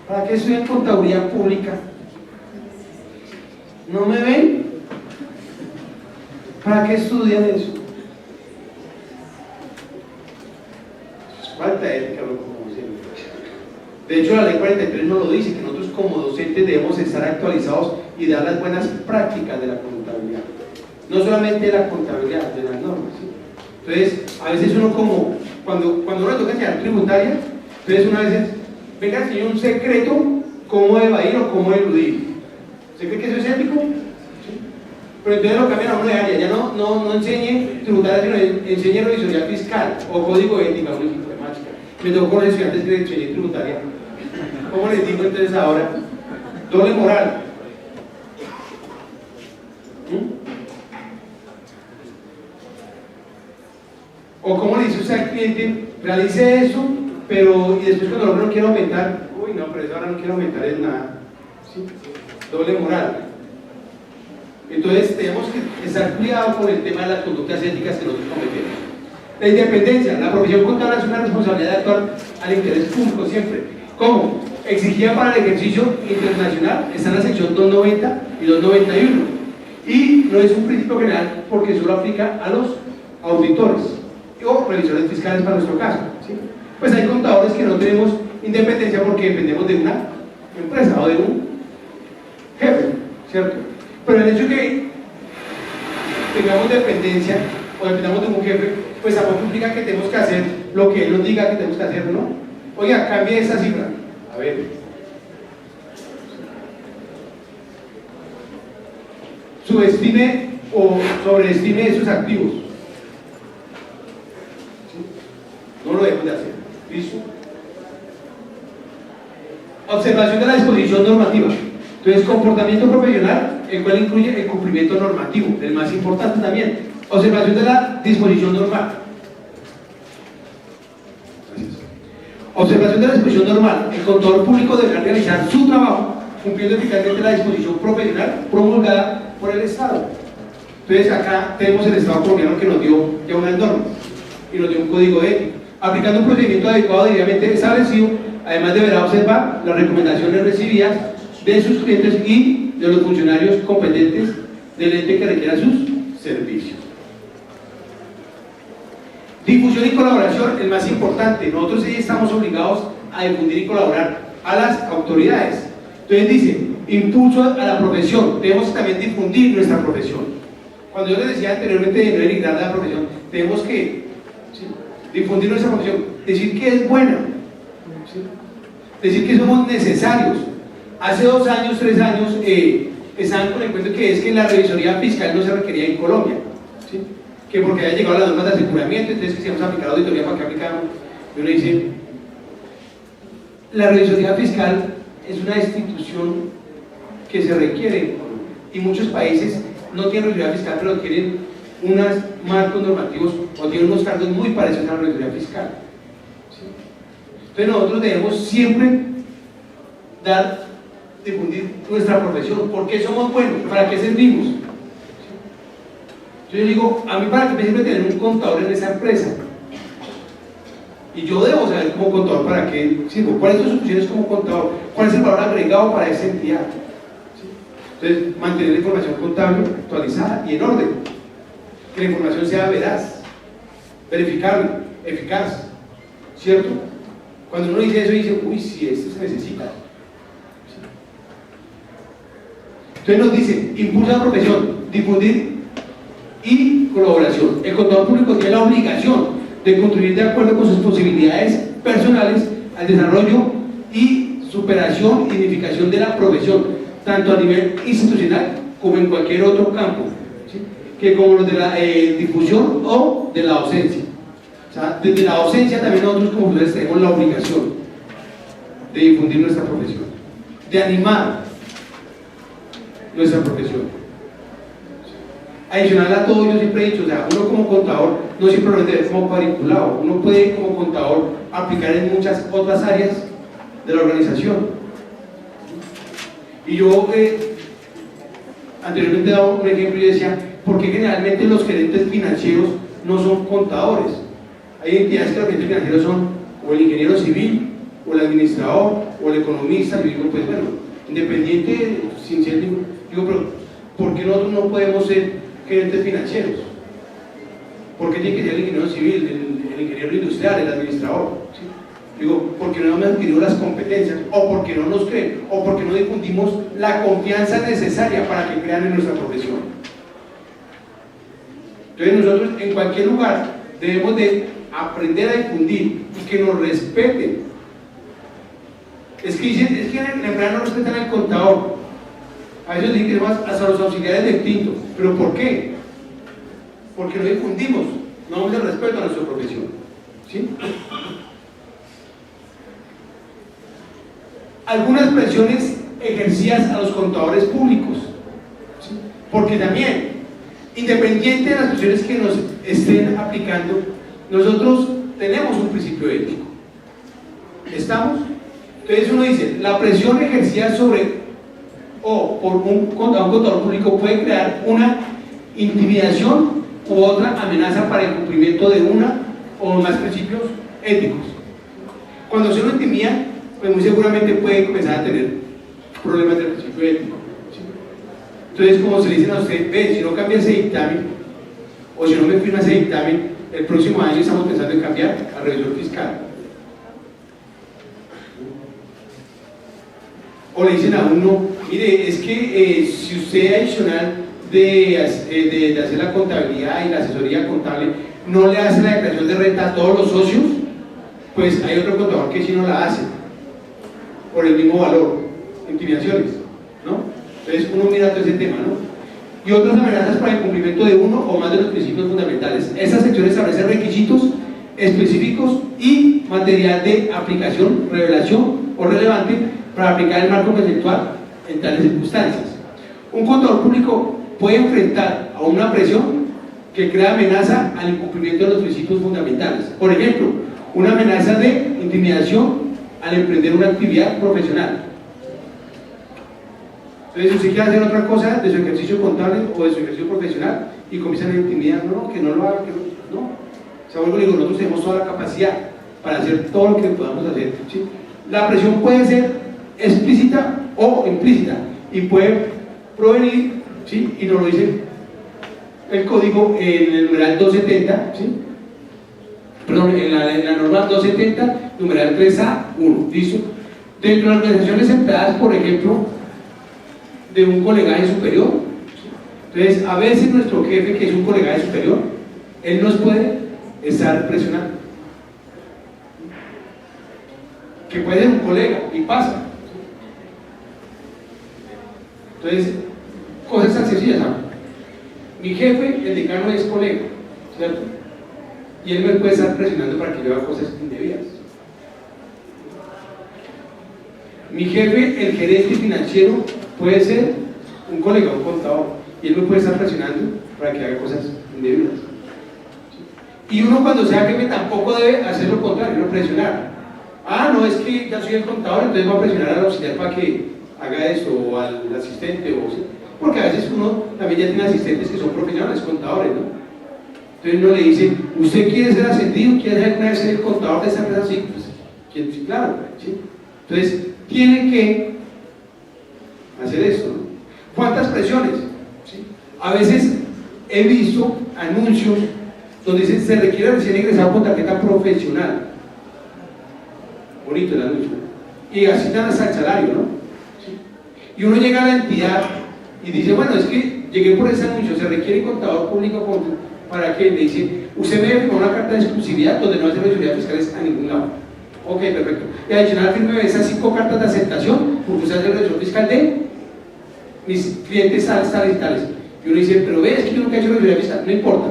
¿Para qué estudian contaduría pública? ¿No me ven? ¿Para qué estudian eso? Es falta de ética, como siempre. De hecho, la ley 43 nos lo dice, que nosotros como docentes debemos estar actualizados y dar las buenas prácticas de la contabilidad. No solamente de la contabilidad, de las normas, ¿sí? Entonces, a veces uno como, cuando uno le toca enseñar tributaria, entonces una vez, venga, enseñar un secreto, cómo evadir o cómo eludir. ¿Se cree que eso es ético? Pero entonces lo cambian a una área, ya no enseñe tributaria, sino enseñe revisoría fiscal o código de ética, un equipo de mágica. Me tocó con los estudiantes que enseñé tributaria. ¿Cómo les digo entonces ahora? Doble moral. O cómo le dice usted al cliente, realice eso, pero y después cuando no quiero aumentar, uy no, pero eso ahora no quiero aumentar es nada. ¿Sí? Doble moral. Entonces tenemos que estar cuidados con el tema de las conductas éticas que nosotros cometemos. La independencia. La profesión contable es una responsabilidad de actuar al interés público siempre. ¿Cómo? Exigida para el ejercicio internacional, está en la sección 290 y 291. Y no es un principio general porque solo aplica a los auditores o revisores fiscales para nuestro caso, ¿sí? Pues hay contadores que no tenemos independencia porque dependemos de una empresa o de un jefe, ¿cierto? Pero el hecho de que tengamos dependencia o dependamos de un jefe, pues tampoco implica que tenemos que hacer lo que él nos diga que tenemos que hacer, ¿no? Oiga, cambie esa cifra. A ver. Subestime o sobreestime esos activos. ¿Sí? No lo debemos de hacer. ¿Listo? Observación de la disposición normativa. Entonces, comportamiento profesional, el cual incluye el cumplimiento normativo, el más importante también. Observación de la disposición normal. Observación de la disposición normal. El contador público deberá realizar su trabajo cumpliendo eficazmente la disposición profesional promulgada por el Estado. Entonces, acá tenemos el Estado colombiano que nos dio ya unas normas y nos dio un código ético. Aplicando un procedimiento adecuado debidamente establecido, además deberá observar las recomendaciones recibidas de sus clientes y de los funcionarios competentes del ente que requiera sus servicios. Difusión y colaboración, el más importante. Nosotros sí estamos obligados a difundir y colaborar a las autoridades. Entonces dice, impulso a la profesión. Tenemos que también difundir nuestra profesión. Cuando yo les decía anteriormente de no denigrar la profesión, tenemos que difundir nuestra profesión, decir que es buena, ¿sí? Decir que somos necesarios. Hace 2 años, 3 años, estaban con el cuento que es que la revisoría fiscal no se requería en Colombia, ¿sí? Que porque había llegado las normas de aseguramiento, entonces quisiéramos aplicar auditoría, ¿para qué aplicamos? Y uno dice, la revisoría fiscal es una institución que se requiere en Colombia, y muchos países no tienen revisoría fiscal, pero tienen unos marcos normativos o tienen unos cargos muy parecidos a la revisoría fiscal, ¿sí? Entonces nosotros debemos siempre difundir nuestra profesión. ¿Por qué somos buenos? ¿Para qué servimos? Yo digo, a mí para qué me sirve tener un contador en esa empresa, y yo debo saber como contador para qué sirvo, cuáles son sus funciones como contador, cuál es el valor agregado para esa entidad, ¿sí? Entonces, mantener la información contable actualizada y en orden, que la información sea veraz, verificable, eficaz, ¿cierto? Cuando uno dice eso, dice, uy, si esto se necesita, ¿sí? Entonces nos dice, impulsa la profesión, difundir y colaboración. El contador público tiene la obligación de contribuir de acuerdo con sus posibilidades personales al desarrollo y superación y dignificación de la profesión, tanto a nivel institucional como en cualquier otro campo, ¿sí? Que como los de la difusión o de la docencia. O sea, desde la docencia también nosotros como profesores tenemos la obligación de difundir nuestra profesión, de animar nuestra profesión. Adicional a todo, yo siempre he dicho, o sea, uno como contador no siempre lo debe como cuadriculado, uno puede como contador aplicar en muchas otras áreas de la organización. Y yo anteriormente he dado un ejemplo y decía, ¿por qué generalmente los gerentes financieros no son contadores? Hay entidades que los gerentes financieros son o el ingeniero civil, o el administrador, o el economista. Yo digo, pues bueno, independiente, sin ser, digo, pero ¿por qué nosotros no podemos ser gerentes financieros? ¿Por qué tiene que ser el ingeniero civil, el ingeniero industrial, el administrador? ¿Sí? Digo, porque no hemos adquirido las competencias, o porque no nos creen, o porque no difundimos la confianza necesaria para que crean en nuestra profesión. Entonces nosotros en cualquier lugar debemos de aprender a difundir y que nos respeten. Es que dicen, es que en la empresa no respetan al contador. A veces dicen que más hasta los auxiliares del tinto. ¿Pero por qué? Porque no difundimos, no damos el respeto a nuestra profesión, ¿sí? Algunas presiones ejercidas a los contadores públicos, ¿sí? Porque también, independiente de las presiones que nos estén aplicando, nosotros tenemos un principio ético. ¿Estamos? Entonces uno dice, la presión ejercida sobre o por un contador público puede crear una intimidación u otra amenaza para el cumplimiento de una o más principios éticos. Cuando se lo intimida, pues muy seguramente puede comenzar a tener problemas del principio ético, ¿sí? Entonces, como se le dicen a usted, ve, si no cambia ese dictamen, o si no me firma ese dictamen, el próximo año estamos pensando en cambiar al revisor fiscal. O le dicen a uno, mire, es que si usted adicional de hacer la contabilidad y la asesoría contable no le hace la declaración de renta a todos los socios, pues hay otro contador que sí no la hace por el mismo valor, intimidaciones, ¿no? Entonces uno mira todo ese tema, ¿no? Y otras amenazas para el cumplimiento de uno o más de los principios fundamentales. Esta sección establece requisitos específicos y material de aplicación, revelación o relevante para aplicar el marco conceptual en tales circunstancias. Un contador público puede enfrentar a una presión que crea amenaza al incumplimiento de los principios fundamentales. Por ejemplo, una amenaza de intimidación al emprender una actividad profesional. Entonces, si usted quiere hacer otra cosa de su ejercicio contable o de su ejercicio profesional y comienzan a intimidar, no, que no lo haga, que no. O sea, vuelvo y digo, nosotros tenemos toda la capacidad para hacer todo lo que podamos hacer, ¿sí? La presión puede ser explícita o implícita y puede provenir, ¿sí? Y nos lo dice el código en el numeral 270, ¿sí? Perdón, en la norma 270, numeral 3A1, ¿listo? Dentro de las organizaciones empleadas, por ejemplo, de un colegaje superior, ¿sí? Entonces, a veces nuestro jefe, que es un colegaje superior, él nos puede estar presionando. Que puede ser un colega, y pasa. Entonces, cosas tan sencillas, ¿sabes? Mi jefe, el decano, es colega, ¿cierto? Y él me puede estar presionando para que yo haga cosas indebidas. Mi jefe, el gerente financiero, puede ser un colega, un contador, y él me puede estar presionando para que haga cosas indebidas. Y uno, cuando sea jefe, tampoco debe hacer lo contrario, no presionar. Ah, no, es que ya soy el contador, entonces voy a presionar al auxiliar para que haga esto, o al asistente, o ¿sí? Porque a veces uno también ya tiene asistentes que son profesionales, contadores, ¿no? Entonces uno le dice, ¿usted quiere ser ascendido? ¿Quiere alguna vez ser el contador de esa empresa? Sí, pues, sí, claro, ¿sí? Entonces, tiene que hacer esto, ¿no? ¿Cuántas presiones? ¿Sí? A veces he visto anuncios donde dicen, se requiere recién ingresado con tarjeta profesional. Bonito el anuncio. Y así dan hasta el salario, ¿no? ¿Sí? Y uno llega a la entidad y dice, bueno, es que llegué por ese anuncio, se requiere contador público para que le dice, usted me debe firmar una carta de exclusividad donde no hace revisiones fiscales a ningún lado. Ok, perfecto. Y adicional firme esas 5 cartas de aceptación, porque usted hace revisión fiscal de mis clientes tales, tales, tales. Y uno dice, pero ves que yo nunca he hecho revisión fiscal, no importa.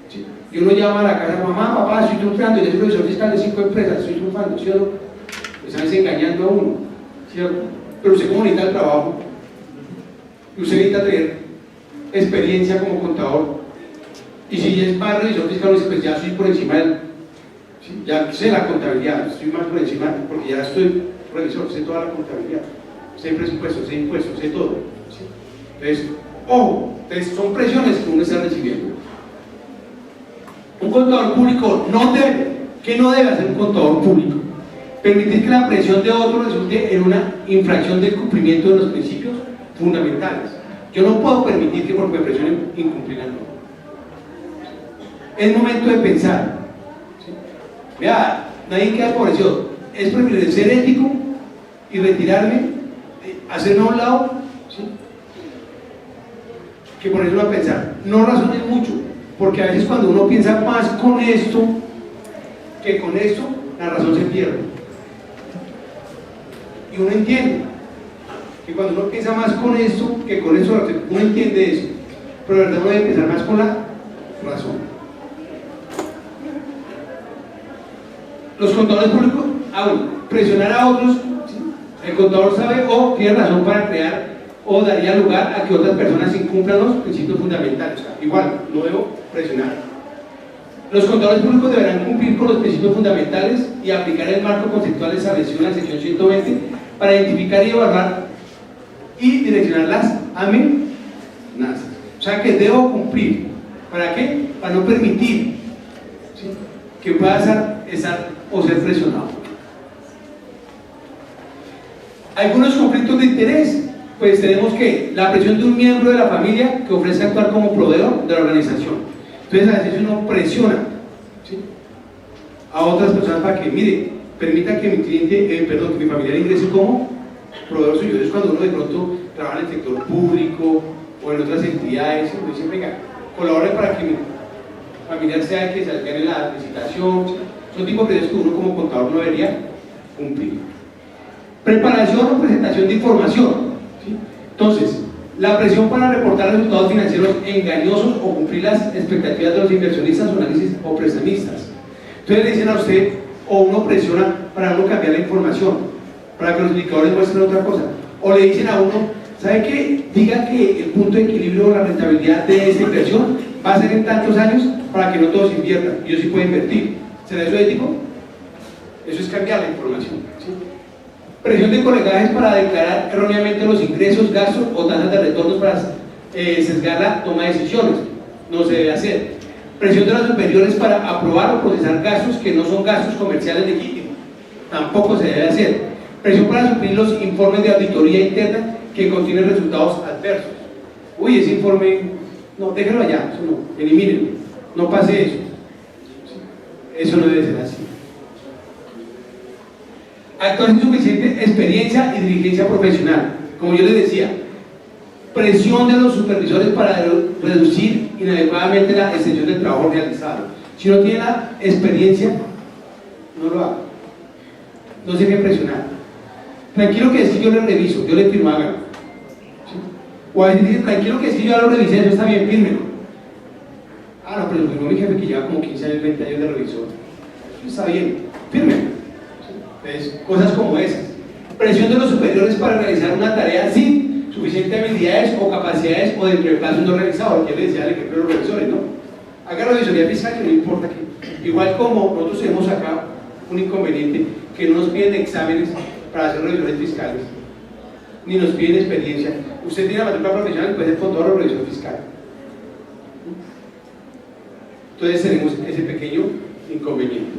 ¿Sí? Y uno llama a la casa, mamá, papá, estoy triunfando, y es revisor fiscal de 5 empresas, estoy triunfando, ¿sí o no? Están engañando a uno, ¿cierto? Pero usted como necesita el trabajo, y usted necesita tener experiencia como contador, y si es más revisor fiscal, dice, pues ya estoy por encima del, ¿sí? Ya sé la contabilidad, estoy más por encima, porque ya estoy revisor, sé toda la contabilidad, sé presupuesto, sé impuestos, sé todo, ¿sí? Entonces, ojo, entonces son presiones que uno está recibiendo. Un contador público ¿qué no debe hacer un contador público? Permitir que la presión de otro resulte en una infracción del cumplimiento de los principios fundamentales. Yo no puedo permitir que porque me presionen incumplir la norma. Es momento de pensar. ¿Sí? Vea, nadie queda favorecido. Es preferible ser ético y retirarme, hacerme a un lado, ¿sí? Que ponerlo a pensar. No razonen mucho, porque a veces cuando uno piensa más con esto que con esto, la razón se pierde. Y uno entiende que cuando uno piensa más con esto que con eso, uno entiende eso, pero la verdad uno debe pensar más con la razón. Los contadores públicos, presionar a otros, ¿sí? El contador sabe o tiene razón para crear o daría lugar a que otras personas incumplan los principios fundamentales. O sea, igual, no debo presionar. Los contadores públicos deberán cumplir con los principios fundamentales y aplicar el marco conceptual establecido en la sección 120 para identificar y evaluar y direccionar las amenazas. O sea que debo cumplir. ¿Para qué? Para no permitir, ¿sí?, que pueda estar o ser presionado. Algunos conflictos de interés, pues tenemos que la presión de un miembro de la familia que ofrece actuar como proveedor de la organización. Entonces a veces uno presiona, ¿sí?, a otras personas para que, mire, permita que mi cliente, que mi familiar ingrese como proveedor suyo. Es cuando uno de pronto trabaja en el sector público o en otras entidades, uno dice, venga, colabore para que mi familiar sea el que se gane la licitación. Son tipos de criterios que uno como contador no debería cumplir. Preparación o presentación de información, ¿sí? Entonces, la presión para reportar resultados financieros engañosos o cumplir las expectativas de los inversionistas o análisis o prestamistas. Entonces le dicen a usted, o uno presiona para uno cambiar la información, para que los indicadores muestren otra cosa, o le dicen a uno, ¿sabe qué? Diga que el punto de equilibrio o la rentabilidad de esa inversión va a ser en tantos años para que no todos inviertan, y yo sí puedo invertir. ¿Será eso ético? Eso es cambiar la información, ¿sí? Presión de colegajes para declarar erróneamente los ingresos, gastos o tasas de retornos para sesgar la toma de decisiones. No se debe hacer. Presión de los superiores para aprobar o procesar gastos que no son gastos comerciales legítimos. Tampoco se debe hacer. Presión para suplir los informes de auditoría interna que contienen resultados adversos. Uy, ese informe, no, déjenlo allá, eso no, elimínenlo, no pase eso. Eso no debe ser así. Actuar sin suficiente experiencia y diligencia profesional. Como yo les decía, presión de los supervisores para reducir inadecuadamente la extensión del trabajo realizado. Si no tiene la experiencia, no lo haga. No se deje presionar. Tranquilo que si yo le reviso, yo le firmo, hágalo. ¿Sí? O a veces dice, tranquilo que si yo ya lo revisé, eso está bien, fírmelo. Ah, no, pero lo firmó mi jefe que lleva como 15 años, 20 años de revisor. Eso está bien, fírmelo. Entonces, cosas como esas. Presión de los superiores para realizar una tarea sin suficientes habilidades o capacidades o dentro de plazos no realizados. Yo le decía al ejemplo de los revisores, ¿no? Haga revisoría fiscal, que no importa que. Igual como nosotros tenemos acá un inconveniente, que no nos piden exámenes para hacer revisores fiscales, ni nos piden experiencia. Usted tiene la matrícula profesional y puede ser contador o revisor fiscal. Entonces tenemos ese pequeño inconveniente.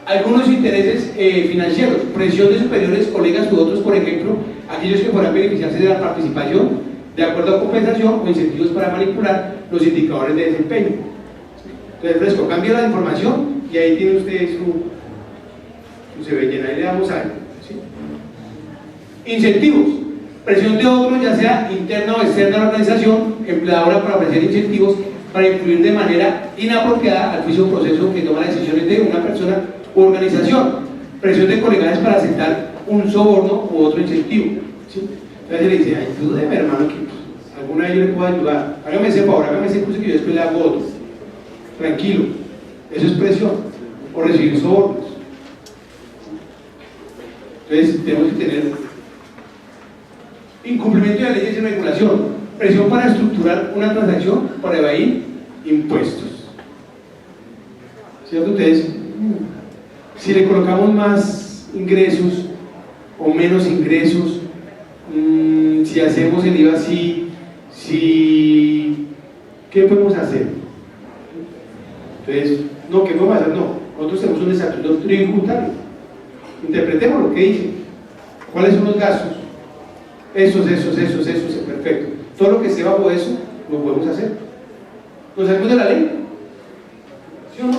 Algunos intereses financieros, presión de superiores, colegas u otros, por ejemplo, aquellos que podrán beneficiarse de la participación de acuerdo a compensación o incentivos para manipular los indicadores de desempeño. Entonces, fresco, cambia la información y ahí tiene usted su CV, ahí le damos algo, ¿sí? Incentivos, presión de otros, ya sea interna o externa a la organización, empleadora para ofrecer incentivos para influir de manera inapropiada al juicio o proceso que toma las decisiones de una persona u organización. Presión de colegas para aceptar un soborno u otro incentivo, ¿sí? Entonces le dice, ayúdeme hermano, que alguna vez yo le puedo ayudar, hágame ese favor, hágame ese curso que yo después le hago otro. Tranquilo, eso es presión, o recibir sobornos. Entonces tenemos que tener incumplimiento de leyes y regulación, presión para estructurar una transacción para evadir impuestos. ¿Cierto? Ustedes, si le colocamos más ingresos o menos ingresos, si hacemos el IVA así, ¿qué podemos hacer? Entonces, no, ¿qué podemos hacer? No, nosotros tenemos un estatuto tributario. Interpretemos lo que dice. ¿Cuáles son los gastos? Esos, perfecto. Todo lo que esté bajo eso, lo podemos hacer. ¿Nos salimos de la ley? ¿Sí o no?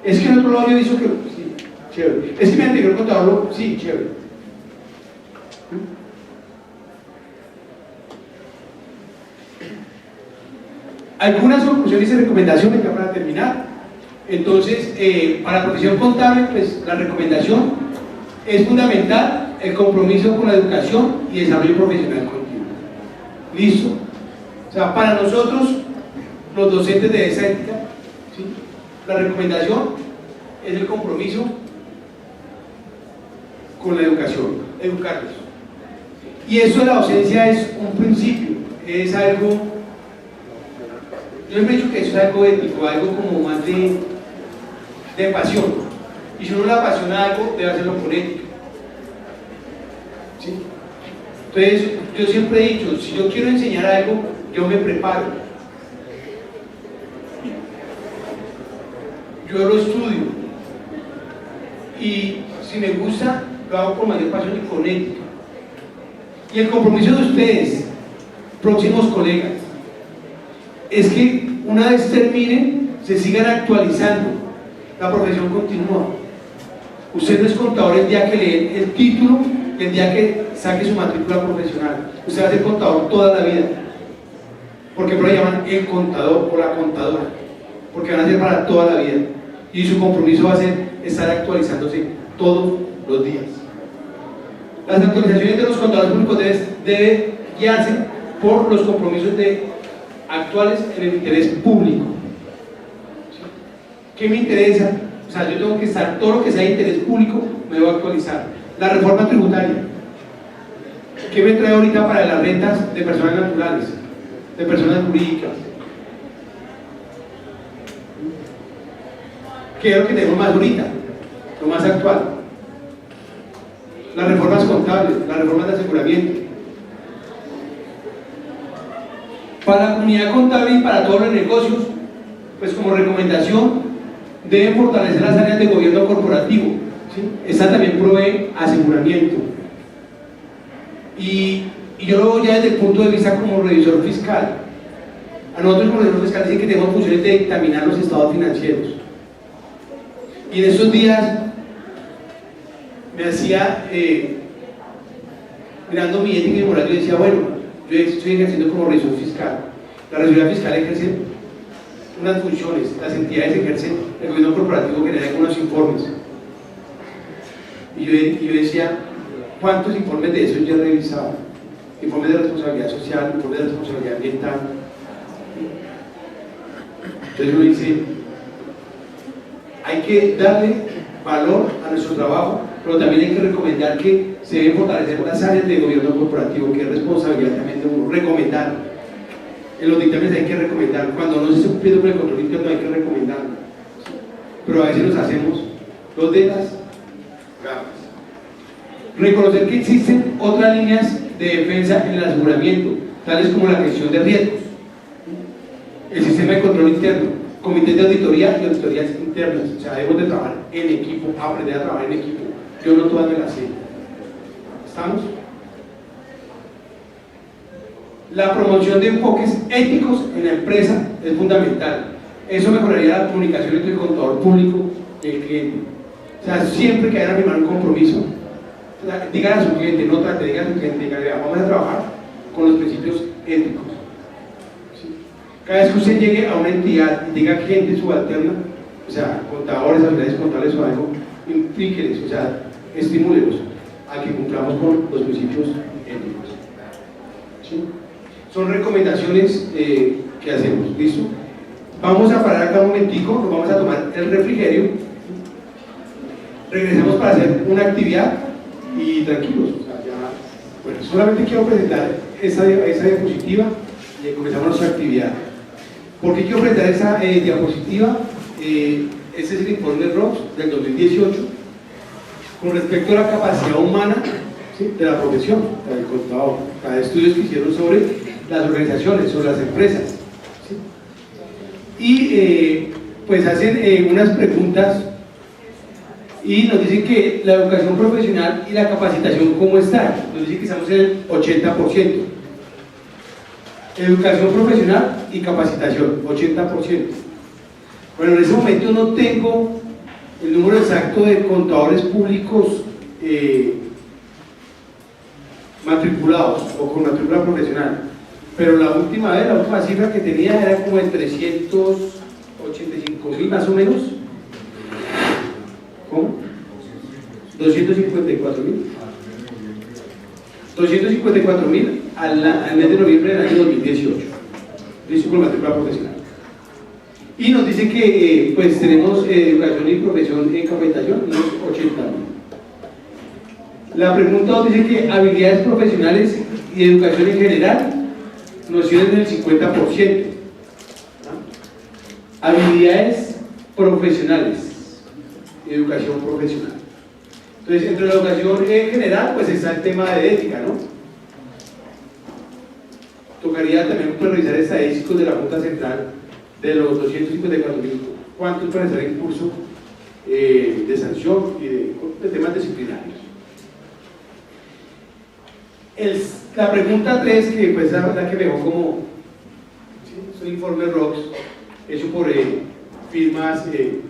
Es que en otro lado yo dicho que sí, chévere. Es que mi anterior contador, sí, chévere. Algunas conclusiones y recomendaciones ya para terminar. Entonces, para la profesión contable, pues la recomendación es fundamental el compromiso con la educación y desarrollo profesional continuo. ¿Listo? O sea, para nosotros, los docentes de esa ética, ¿sí? La recomendación es el compromiso con la educación, educarlos. Y eso de la docencia es un principio, es algo, yo he dicho que eso es algo ético, algo como más de pasión. Y si uno le apasiona algo, debe hacerlo con ética. ¿Sí? Entonces, yo siempre he dicho, si yo quiero enseñar algo, yo me preparo. Yo lo estudio. Y si me gusta, lo hago con mayor pasión y con ética. Y el compromiso de ustedes, próximos colegas, es que una vez terminen, se sigan actualizando. La profesión continúa. Usted no es contador el día que lee el título, el día que saque su matrícula profesional. Usted va a ser contador toda la vida. Porque por ahí llaman el contador o la contadora. Porque van a ser para toda la vida. Y su compromiso va a ser estar actualizándose todos los días. Las actualizaciones de los contadores públicos deben guiarse por los compromisos actuales en el interés público. ¿Qué me interesa? O sea, yo tengo que estar, todo lo que sea de interés público me debo actualizar. La reforma tributaria. ¿Qué me trae ahorita para las rentas de personas naturales, de personas jurídicas? ¿Qué es lo que tenemos más ahorita? Lo más actual. Las reformas contables, las reformas de aseguramiento. Para la comunidad contable y para todos los negocios, pues como recomendación, deben fortalecer las áreas de gobierno corporativo. ¿Sí? Esta también provee aseguramiento. Y yo lo veo ya desde el punto de vista como revisor fiscal. A nosotros como revisor fiscal dicen que tenemos funciones de dictaminar los estados financieros. Y en esos días me hacía, mirando mi ética y moral, yo decía, bueno, yo estoy ejerciendo como revisor fiscal. La revisoría fiscal ejerce unas funciones, las entidades ejercen, el gobierno corporativo genera algunos informes. Y yo decía, ¿cuántos informes de eso yo he revisado? Informes de responsabilidad social, informes de responsabilidad ambiental. Entonces uno dice, hay que darle valor a nuestro trabajo, pero también hay que recomendar que se deben fortalecer las áreas de gobierno corporativo, que es responsabilidad también de uno, recomendar. En los dictámenes hay que recomendar, cuando no se está cumpliendo con el control interno hay que recomendarlo. Pero a veces nos hacemos los de las gafas. Reconocer que existen otras líneas de defensa en el aseguramiento, tales como la gestión de riesgos, el sistema de control interno, comités de auditoría y auditorías internas. O sea, debemos de trabajar en equipo, aprender a trabajar en equipo. Yo no todas me las sé. ¿Estamos? La promoción de enfoques éticos en la empresa es fundamental. Eso mejoraría la comunicación entre el contador público y el cliente. O sea, siempre que vayan a firmar un compromiso, digan a su cliente, no trate, digan a su cliente, digan, vamos a trabajar con los principios éticos. ¿Sí? Cada vez que usted llegue a una entidad y diga cliente subalterna, o sea, contadores, autoridades contables o algo, implíqueles, o sea, estimúlelos a que cumplamos con los principios éticos. ¿Sí? Son recomendaciones que hacemos, ¿listo? Vamos a parar acá un momentico, nos vamos a tomar el refrigerio, regresamos para hacer una actividad y tranquilos. O sea, ya, bueno, solamente quiero presentar esa diapositiva y comenzamos nuestra actividad. ¿Por qué quiero presentar esa diapositiva? Este es el informe ROX del 2018 con respecto a la capacidad humana, ¿sí?, de la profesión del contador. Cada estudios que hicieron sobre las organizaciones, sobre las empresas, ¿sí? Y pues hacen unas preguntas y nos dicen que la educación profesional y la capacitación, ¿cómo está? Nos dicen que estamos en el 80%. Educación profesional y capacitación, 80%. Bueno, en ese momento no tengo el número exacto de contadores públicos matriculados o con matrícula profesional, pero la última cifra que tenía era como de 385.000 más o menos. ¿Cómo? 254.000. 254.000 al mes de noviembre del año 2018. Listo, con matrícula profesional. Y nos dice que pues tenemos educación y profesión en capacitación, unos 80.000. La pregunta nos dice que habilidades profesionales y educación en general nos tienen del 50%. Habilidades profesionales y educación profesional. Entonces, entre la educación en general, pues está el tema de ética, ¿no? Tocaría también pues, revisar estadísticos de la Junta Central de los 254.000, cuántos pueden estar en curso de sanción y de temas disciplinarios. La pregunta 3, que pues la verdad que me dejó como, ¿sí?, es un informe ROX hecho por firmas de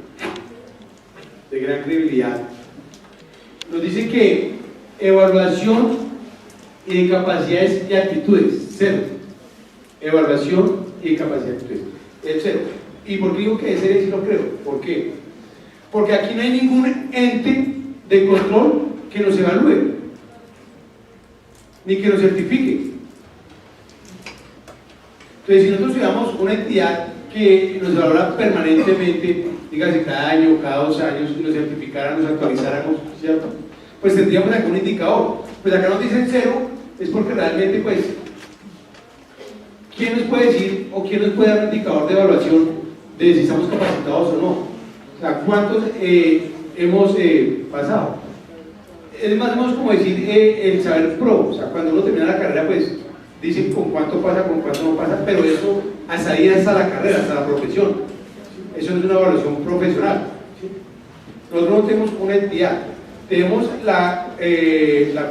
gran credibilidad. nos dice que evaluación y capacidades y actitudes, 0. Evaluación y capacidad y actitudes, es 0. ¿Y por qué digo que es 0 si no creo? ¿Por qué? Porque aquí no hay ningún ente de control que nos evalúe, ni que nos certifique. Entonces, si nosotros tuviéramos una entidad que nos evaluara permanentemente, dígase cada año, cada 2 años, y nos certificara, nos actualizáramos, ¿cierto? Pues tendríamos algún indicador. Pues acá nos dicen 0, es porque realmente, pues, ¿quién nos puede decir o quién nos puede dar un indicador de evaluación de si estamos capacitados o no? O sea, ¿cuántos hemos pasado? Es más o menos como decir el saber pro, o sea, cuando uno termina la carrera, pues dicen con cuánto pasa, con cuánto no pasa, pero eso hasta ahí, hasta la carrera, hasta la profesión. Eso no es una evaluación profesional. Nosotros no tenemos una entidad, tenemos la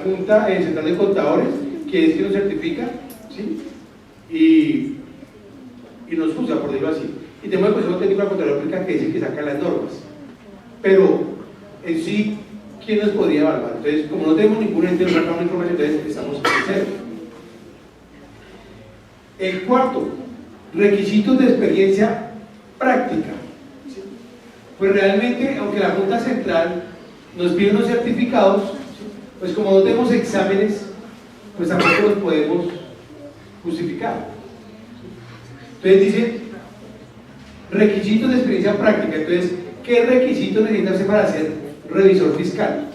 Junta Central de Contadores, que es quien nos certifica, ¿sí? y nos juzga, por decirlo así. Y tenemos el Consejo Técnico de la Contaduría Pública, que es el que saca las normas. Pero en sí, ¿quién nos podría evaluar? Entonces, como no tenemos ningún ente, no sacamos información, entonces estamos en 0. El cuarto, requisitos de experiencia práctica. Pues realmente, aunque la Junta Central nos pide unos certificados, pues como no tenemos exámenes, pues tampoco los podemos justificar. Entonces dice, requisitos de experiencia práctica. Entonces, ¿qué requisitos necesita usted para ser revisor fiscal?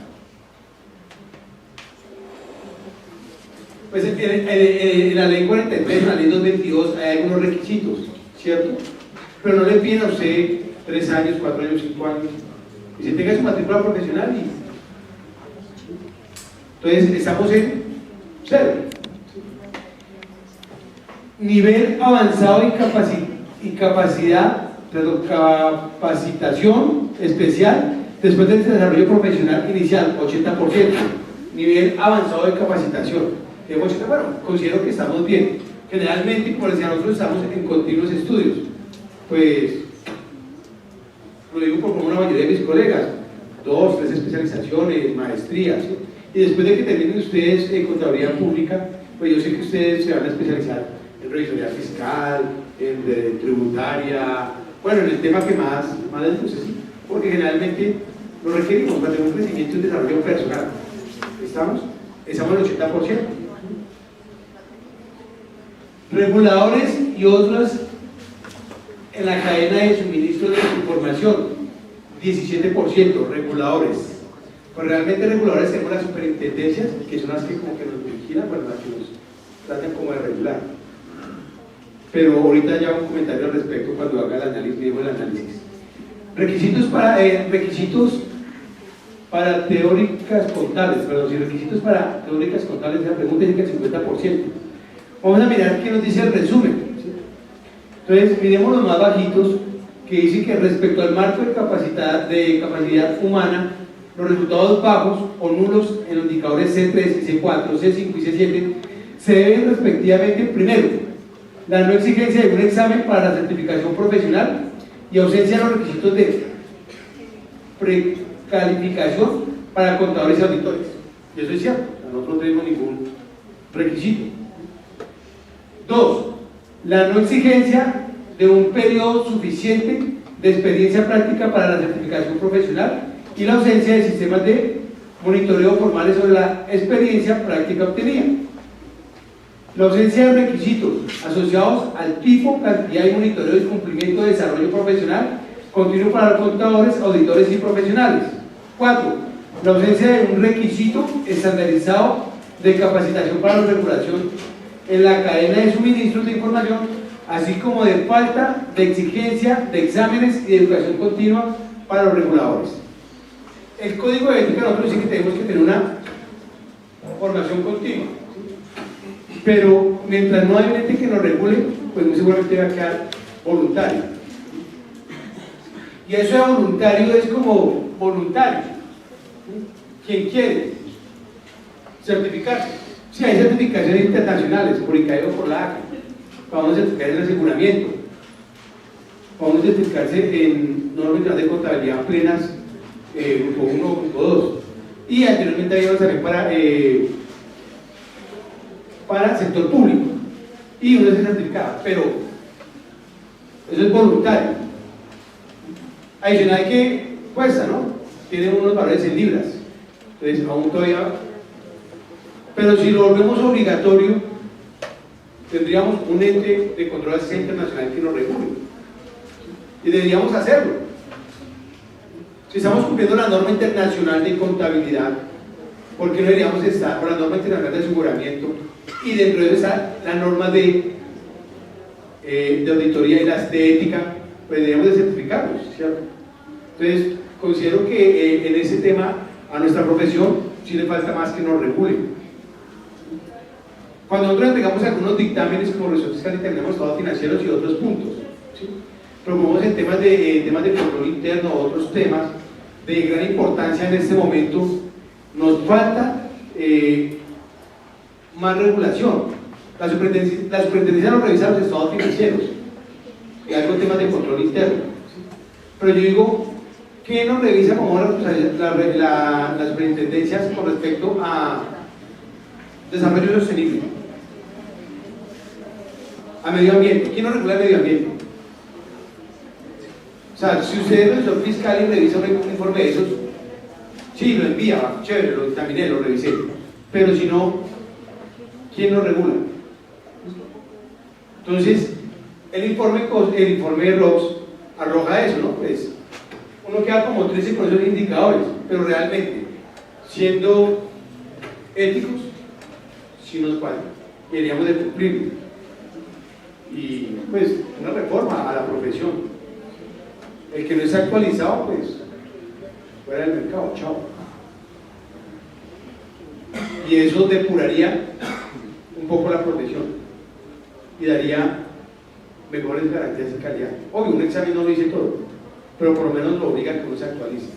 Pues en la ley 43, en la ley 222 hay algunos requisitos, ¿cierto? Pero no le piden a usted 3 años, 4 años, 5 años. Y si tenga su matrícula profesional entonces estamos en 0. Nivel avanzado y capacitación especial después del desarrollo profesional inicial, 80%. Nivel avanzado de capacitación. Bueno, considero que estamos bien. Generalmente, como decía, nosotros estamos en continuos estudios. Pues, lo digo por como una mayoría de mis colegas, 2, 3 especializaciones, maestrías, ¿sí? Y después de que terminen ustedes en Contaduría Pública, pues yo sé que ustedes se van a especializar en revisoría fiscal, en tributaria, bueno, en el tema que más les guste, ¿sí? Porque generalmente lo requerimos para tener un crecimiento y desarrollo personal. ¿Estamos? Estamos en el 80%. Reguladores y otros en la cadena de suministro de información, 17%, reguladores. Pues realmente reguladores tenemos las superintendencias, que son las que como que nos vigilan, bueno, las que nos tratan como de regular. Pero ahorita ya un comentario al respecto cuando haga el análisis, el análisis. Requisitos para teóricas contables, perdón, si requisitos para teóricas contables, la pregunta es que el 50%. Vamos a mirar qué nos dice el resumen, ¿sí? Entonces, miremos los más bajitos, que dice que respecto al marco de capacidad humana, los resultados bajos o nulos en los indicadores C3, C4, C5 y C7 se deben respectivamente, primero, la no exigencia de un examen para la certificación profesional y ausencia de los requisitos de precalificación para contadores y auditores. Y eso es cierto, nosotros no tenemos ningún requisito. 2. La no exigencia de un periodo suficiente de experiencia práctica para la certificación profesional y la ausencia de sistemas de monitoreo formales sobre la experiencia práctica obtenida. La ausencia de requisitos asociados al tipo, cantidad y monitoreo y cumplimiento de desarrollo profesional continuo para los contadores, auditores y profesionales. 4. La ausencia de un requisito estandarizado de capacitación para la regulación en la cadena de suministros de información, así como de falta de exigencia de exámenes y de educación continua para los reguladores. El código de ética nosotros dice que tenemos que tener una formación continua, pero mientras no hay un ente que nos regule, pues muy seguramente va a quedar voluntario. Y eso de voluntario es como voluntario. ¿Quién quiere certificarse? Sí, hay certificaciones internacionales, por ICAE o por la ACA. Vamos a certificarse en aseguramiento, vamos a certificarse en normas de contabilidad plenas, grupo 1 o grupo 2. y anteriormente había uno también para el sector público, y uno se certificaba, pero eso es voluntario. Adicional que cuesta, ¿no? Tiene unos valores en libras, entonces aún todavía, pero si lo volvemos obligatorio, tendríamos un ente de control de asistencia internacional que nos regule, y deberíamos hacerlo. Si estamos cumpliendo la norma internacional de contabilidad, ¿por qué no deberíamos estar con la norma internacional de aseguramiento? Y dentro de eso están las normas de auditoría y las de ética, pues deberíamos de certificarlos, ¿cierto? Entonces, considero que en ese tema a nuestra profesión sí le falta más que nos regule. Cuando nosotros entregamos algunos dictámenes como resueltos fiscales, tenemos estados financieros y otros puntos, ¿sí? Promovemos en temas de control interno, otros temas de gran importancia en este momento. Nos falta más regulación. La superintendencia nos revisa los estados financieros y algo temas de control interno, ¿sí? Pero yo digo, ¿qué nos revisa como las superintendencias con respecto a desarrollo sostenible? A medio ambiente. ¿Quién nos regula el medio ambiente? O sea, si usted es revisor fiscal y revisa un informe de esos, sí, lo envía, chévere, lo examiné, lo revisé, pero si no, ¿quién nos regula? Entonces, el informe de ROX arroja eso, ¿no? Pues uno queda como 13 con esos indicadores, pero realmente, siendo éticos, sí nos falta, deberíamos de cumplirlo. Y pues una reforma a la profesión. El que no está actualizado, pues fuera del mercado, chao. Y eso depuraría un poco la profesión y daría mejores garantías de calidad. Obvio, un examen no lo dice todo, pero por lo menos lo obliga a que uno se actualice,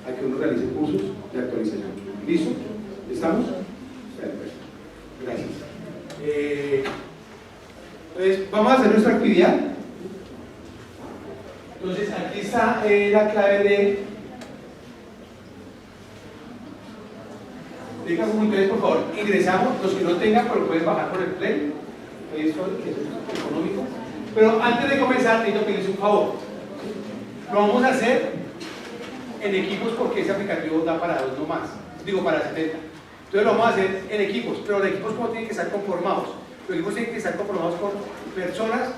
a que uno realice cursos de actualización. ¿Listo? ¿Estamos? Perfecto. Gracias. Entonces, vamos a hacer nuestra actividad. Entonces, aquí está la clave de... Digan muy bien, por favor, ingresamos, los que no tengan, pero pueden bajar por el play. Esto que es económico. Pero antes de comenzar, necesito pedirles un favor. Lo vamos a hacer en equipos porque ese aplicativo da para 2 nomás. Digo, para 70. Entonces lo vamos a hacer en equipos, pero los equipos como tienen que estar conformados. Los equipos tienen que estar conformados con personas,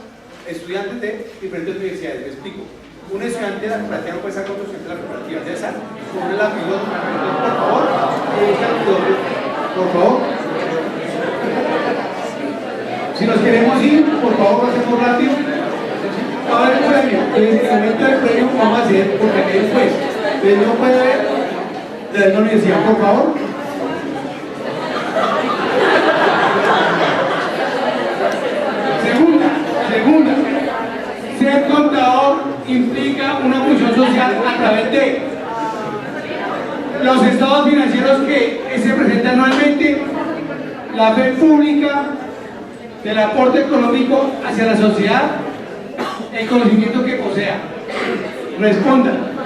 estudiantes de diferentes universidades. Me explico. Un estudiante de la cooperativa no puede estar con otro estudiante de la cooperativa. Ya está. Sobre la piloto, por favor. Por favor. Si nos queremos ir, por favor, lo hacemos rápido. Va a haber un premio. En el momento del premio vamos a hacer, porque aquí después. Entonces no puede ver de la universidad, por favor. Segunda, ser contador implica una función social a través de los estados financieros que se presentan anualmente, la fe pública del aporte económico hacia la sociedad, el conocimiento que posea. Respondan.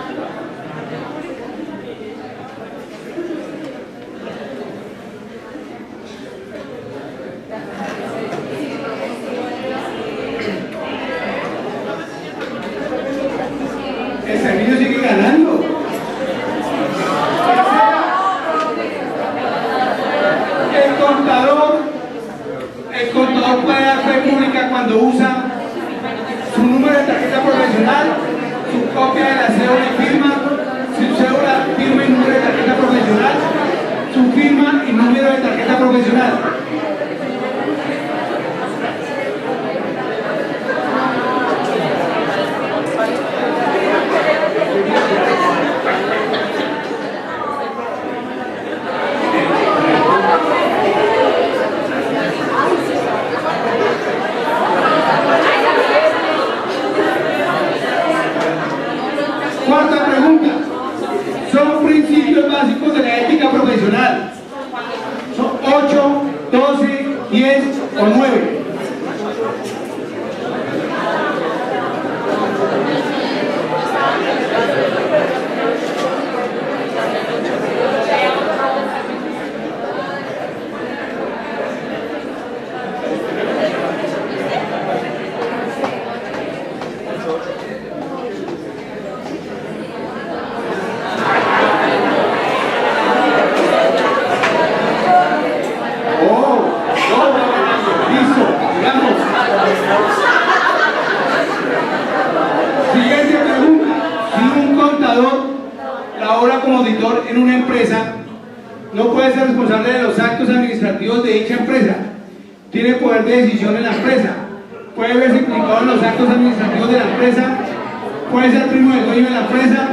El servicio sigue ganando. El contador puede dar fe pública cuando usa su número de tarjeta profesional, su copia de la cédula y firma, su cédula, firma y número de tarjeta profesional, su firma y número de tarjeta profesional. Cuarta pregunta. Son principios básicos de la ética profesional. Son 8, 12, 10 o 9. auditor en una empresa, no puede ser responsable de los actos administrativos de dicha empresa. Tiene poder de decisión en la empresa. Puede verse implicado en los actos administrativos de la empresa. Puede ser primo del dueño de la empresa.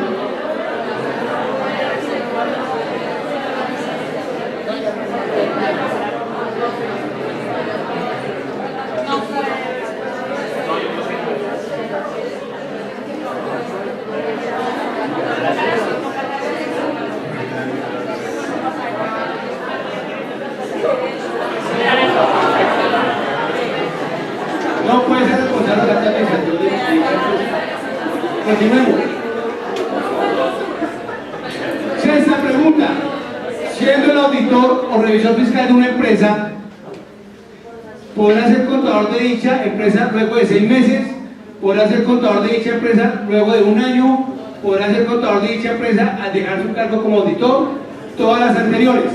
No puede ser responsable de la administración de dicha empresa. Continuemos. Sexta pregunta. Siendo el auditor o revisor fiscal de una empresa, podrá ser contador de dicha empresa luego de 6 meses, podrá ser contador de dicha empresa luego de 1 año, podrá ser contador de dicha empresa al dejar su cargo como auditor, todas las anteriores.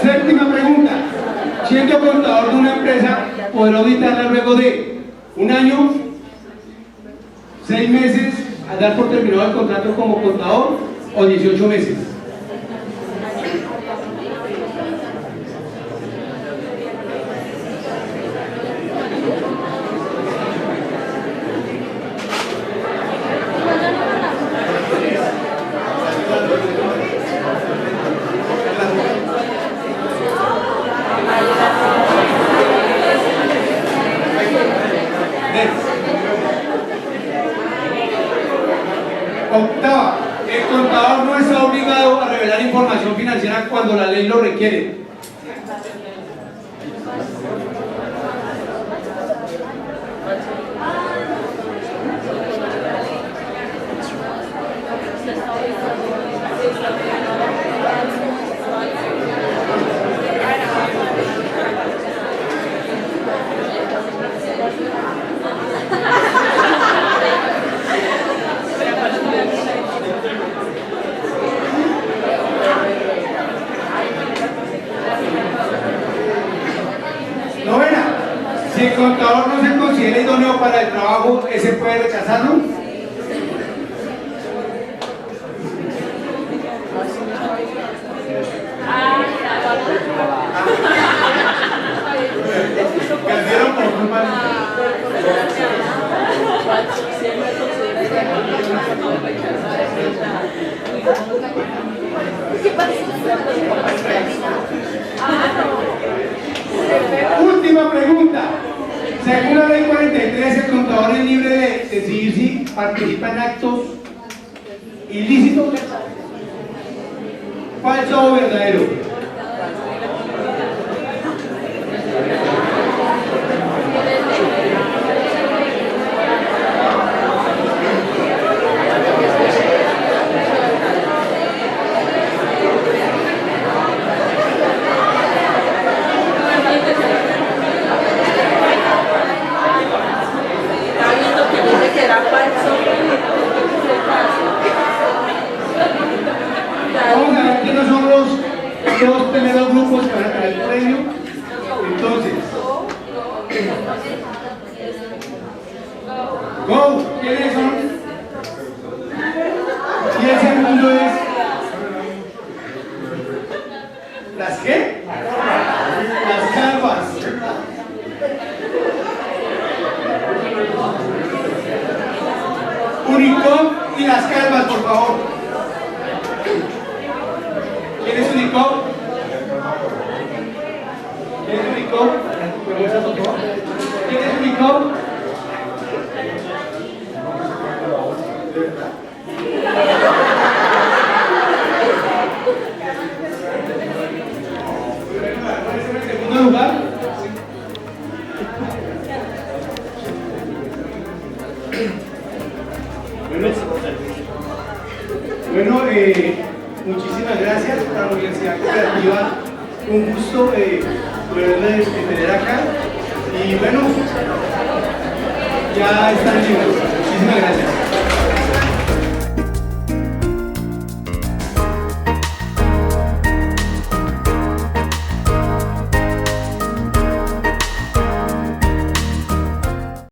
Séptima pregunta. Siendo contador de una empresa, podrá auditarla luego de 1 año, 6 meses, al dar por terminado el contrato como contador, o 18 meses. Octava, el contador no está obligado a revelar información financiera cuando la ley lo requiere. Novena, si el contador no se considera idóneo para el trabajo, ¿ese puede rechazarlo? Perdieron por culpa Última pregunta. Según la ley 43, el contador es libre de decidir si participa en actos ilícitos, falso o verdadero. Vamos a ver quiénes son los 2 primeros grupos que van a tener el premio. Entonces, go, ¿quiénes son? Y el segundo es ¿las qué? Las calvas. Unicom y las calvas, por favor. ¿Quién es Unicom? ¿Quién es Unicom? ¿Quién es Unicom? En segundo lugar, muchísimas gracias a la Universidad Cooperativa. Un gusto poderles tener acá. Y bueno, ya están libres. Muchísimas gracias.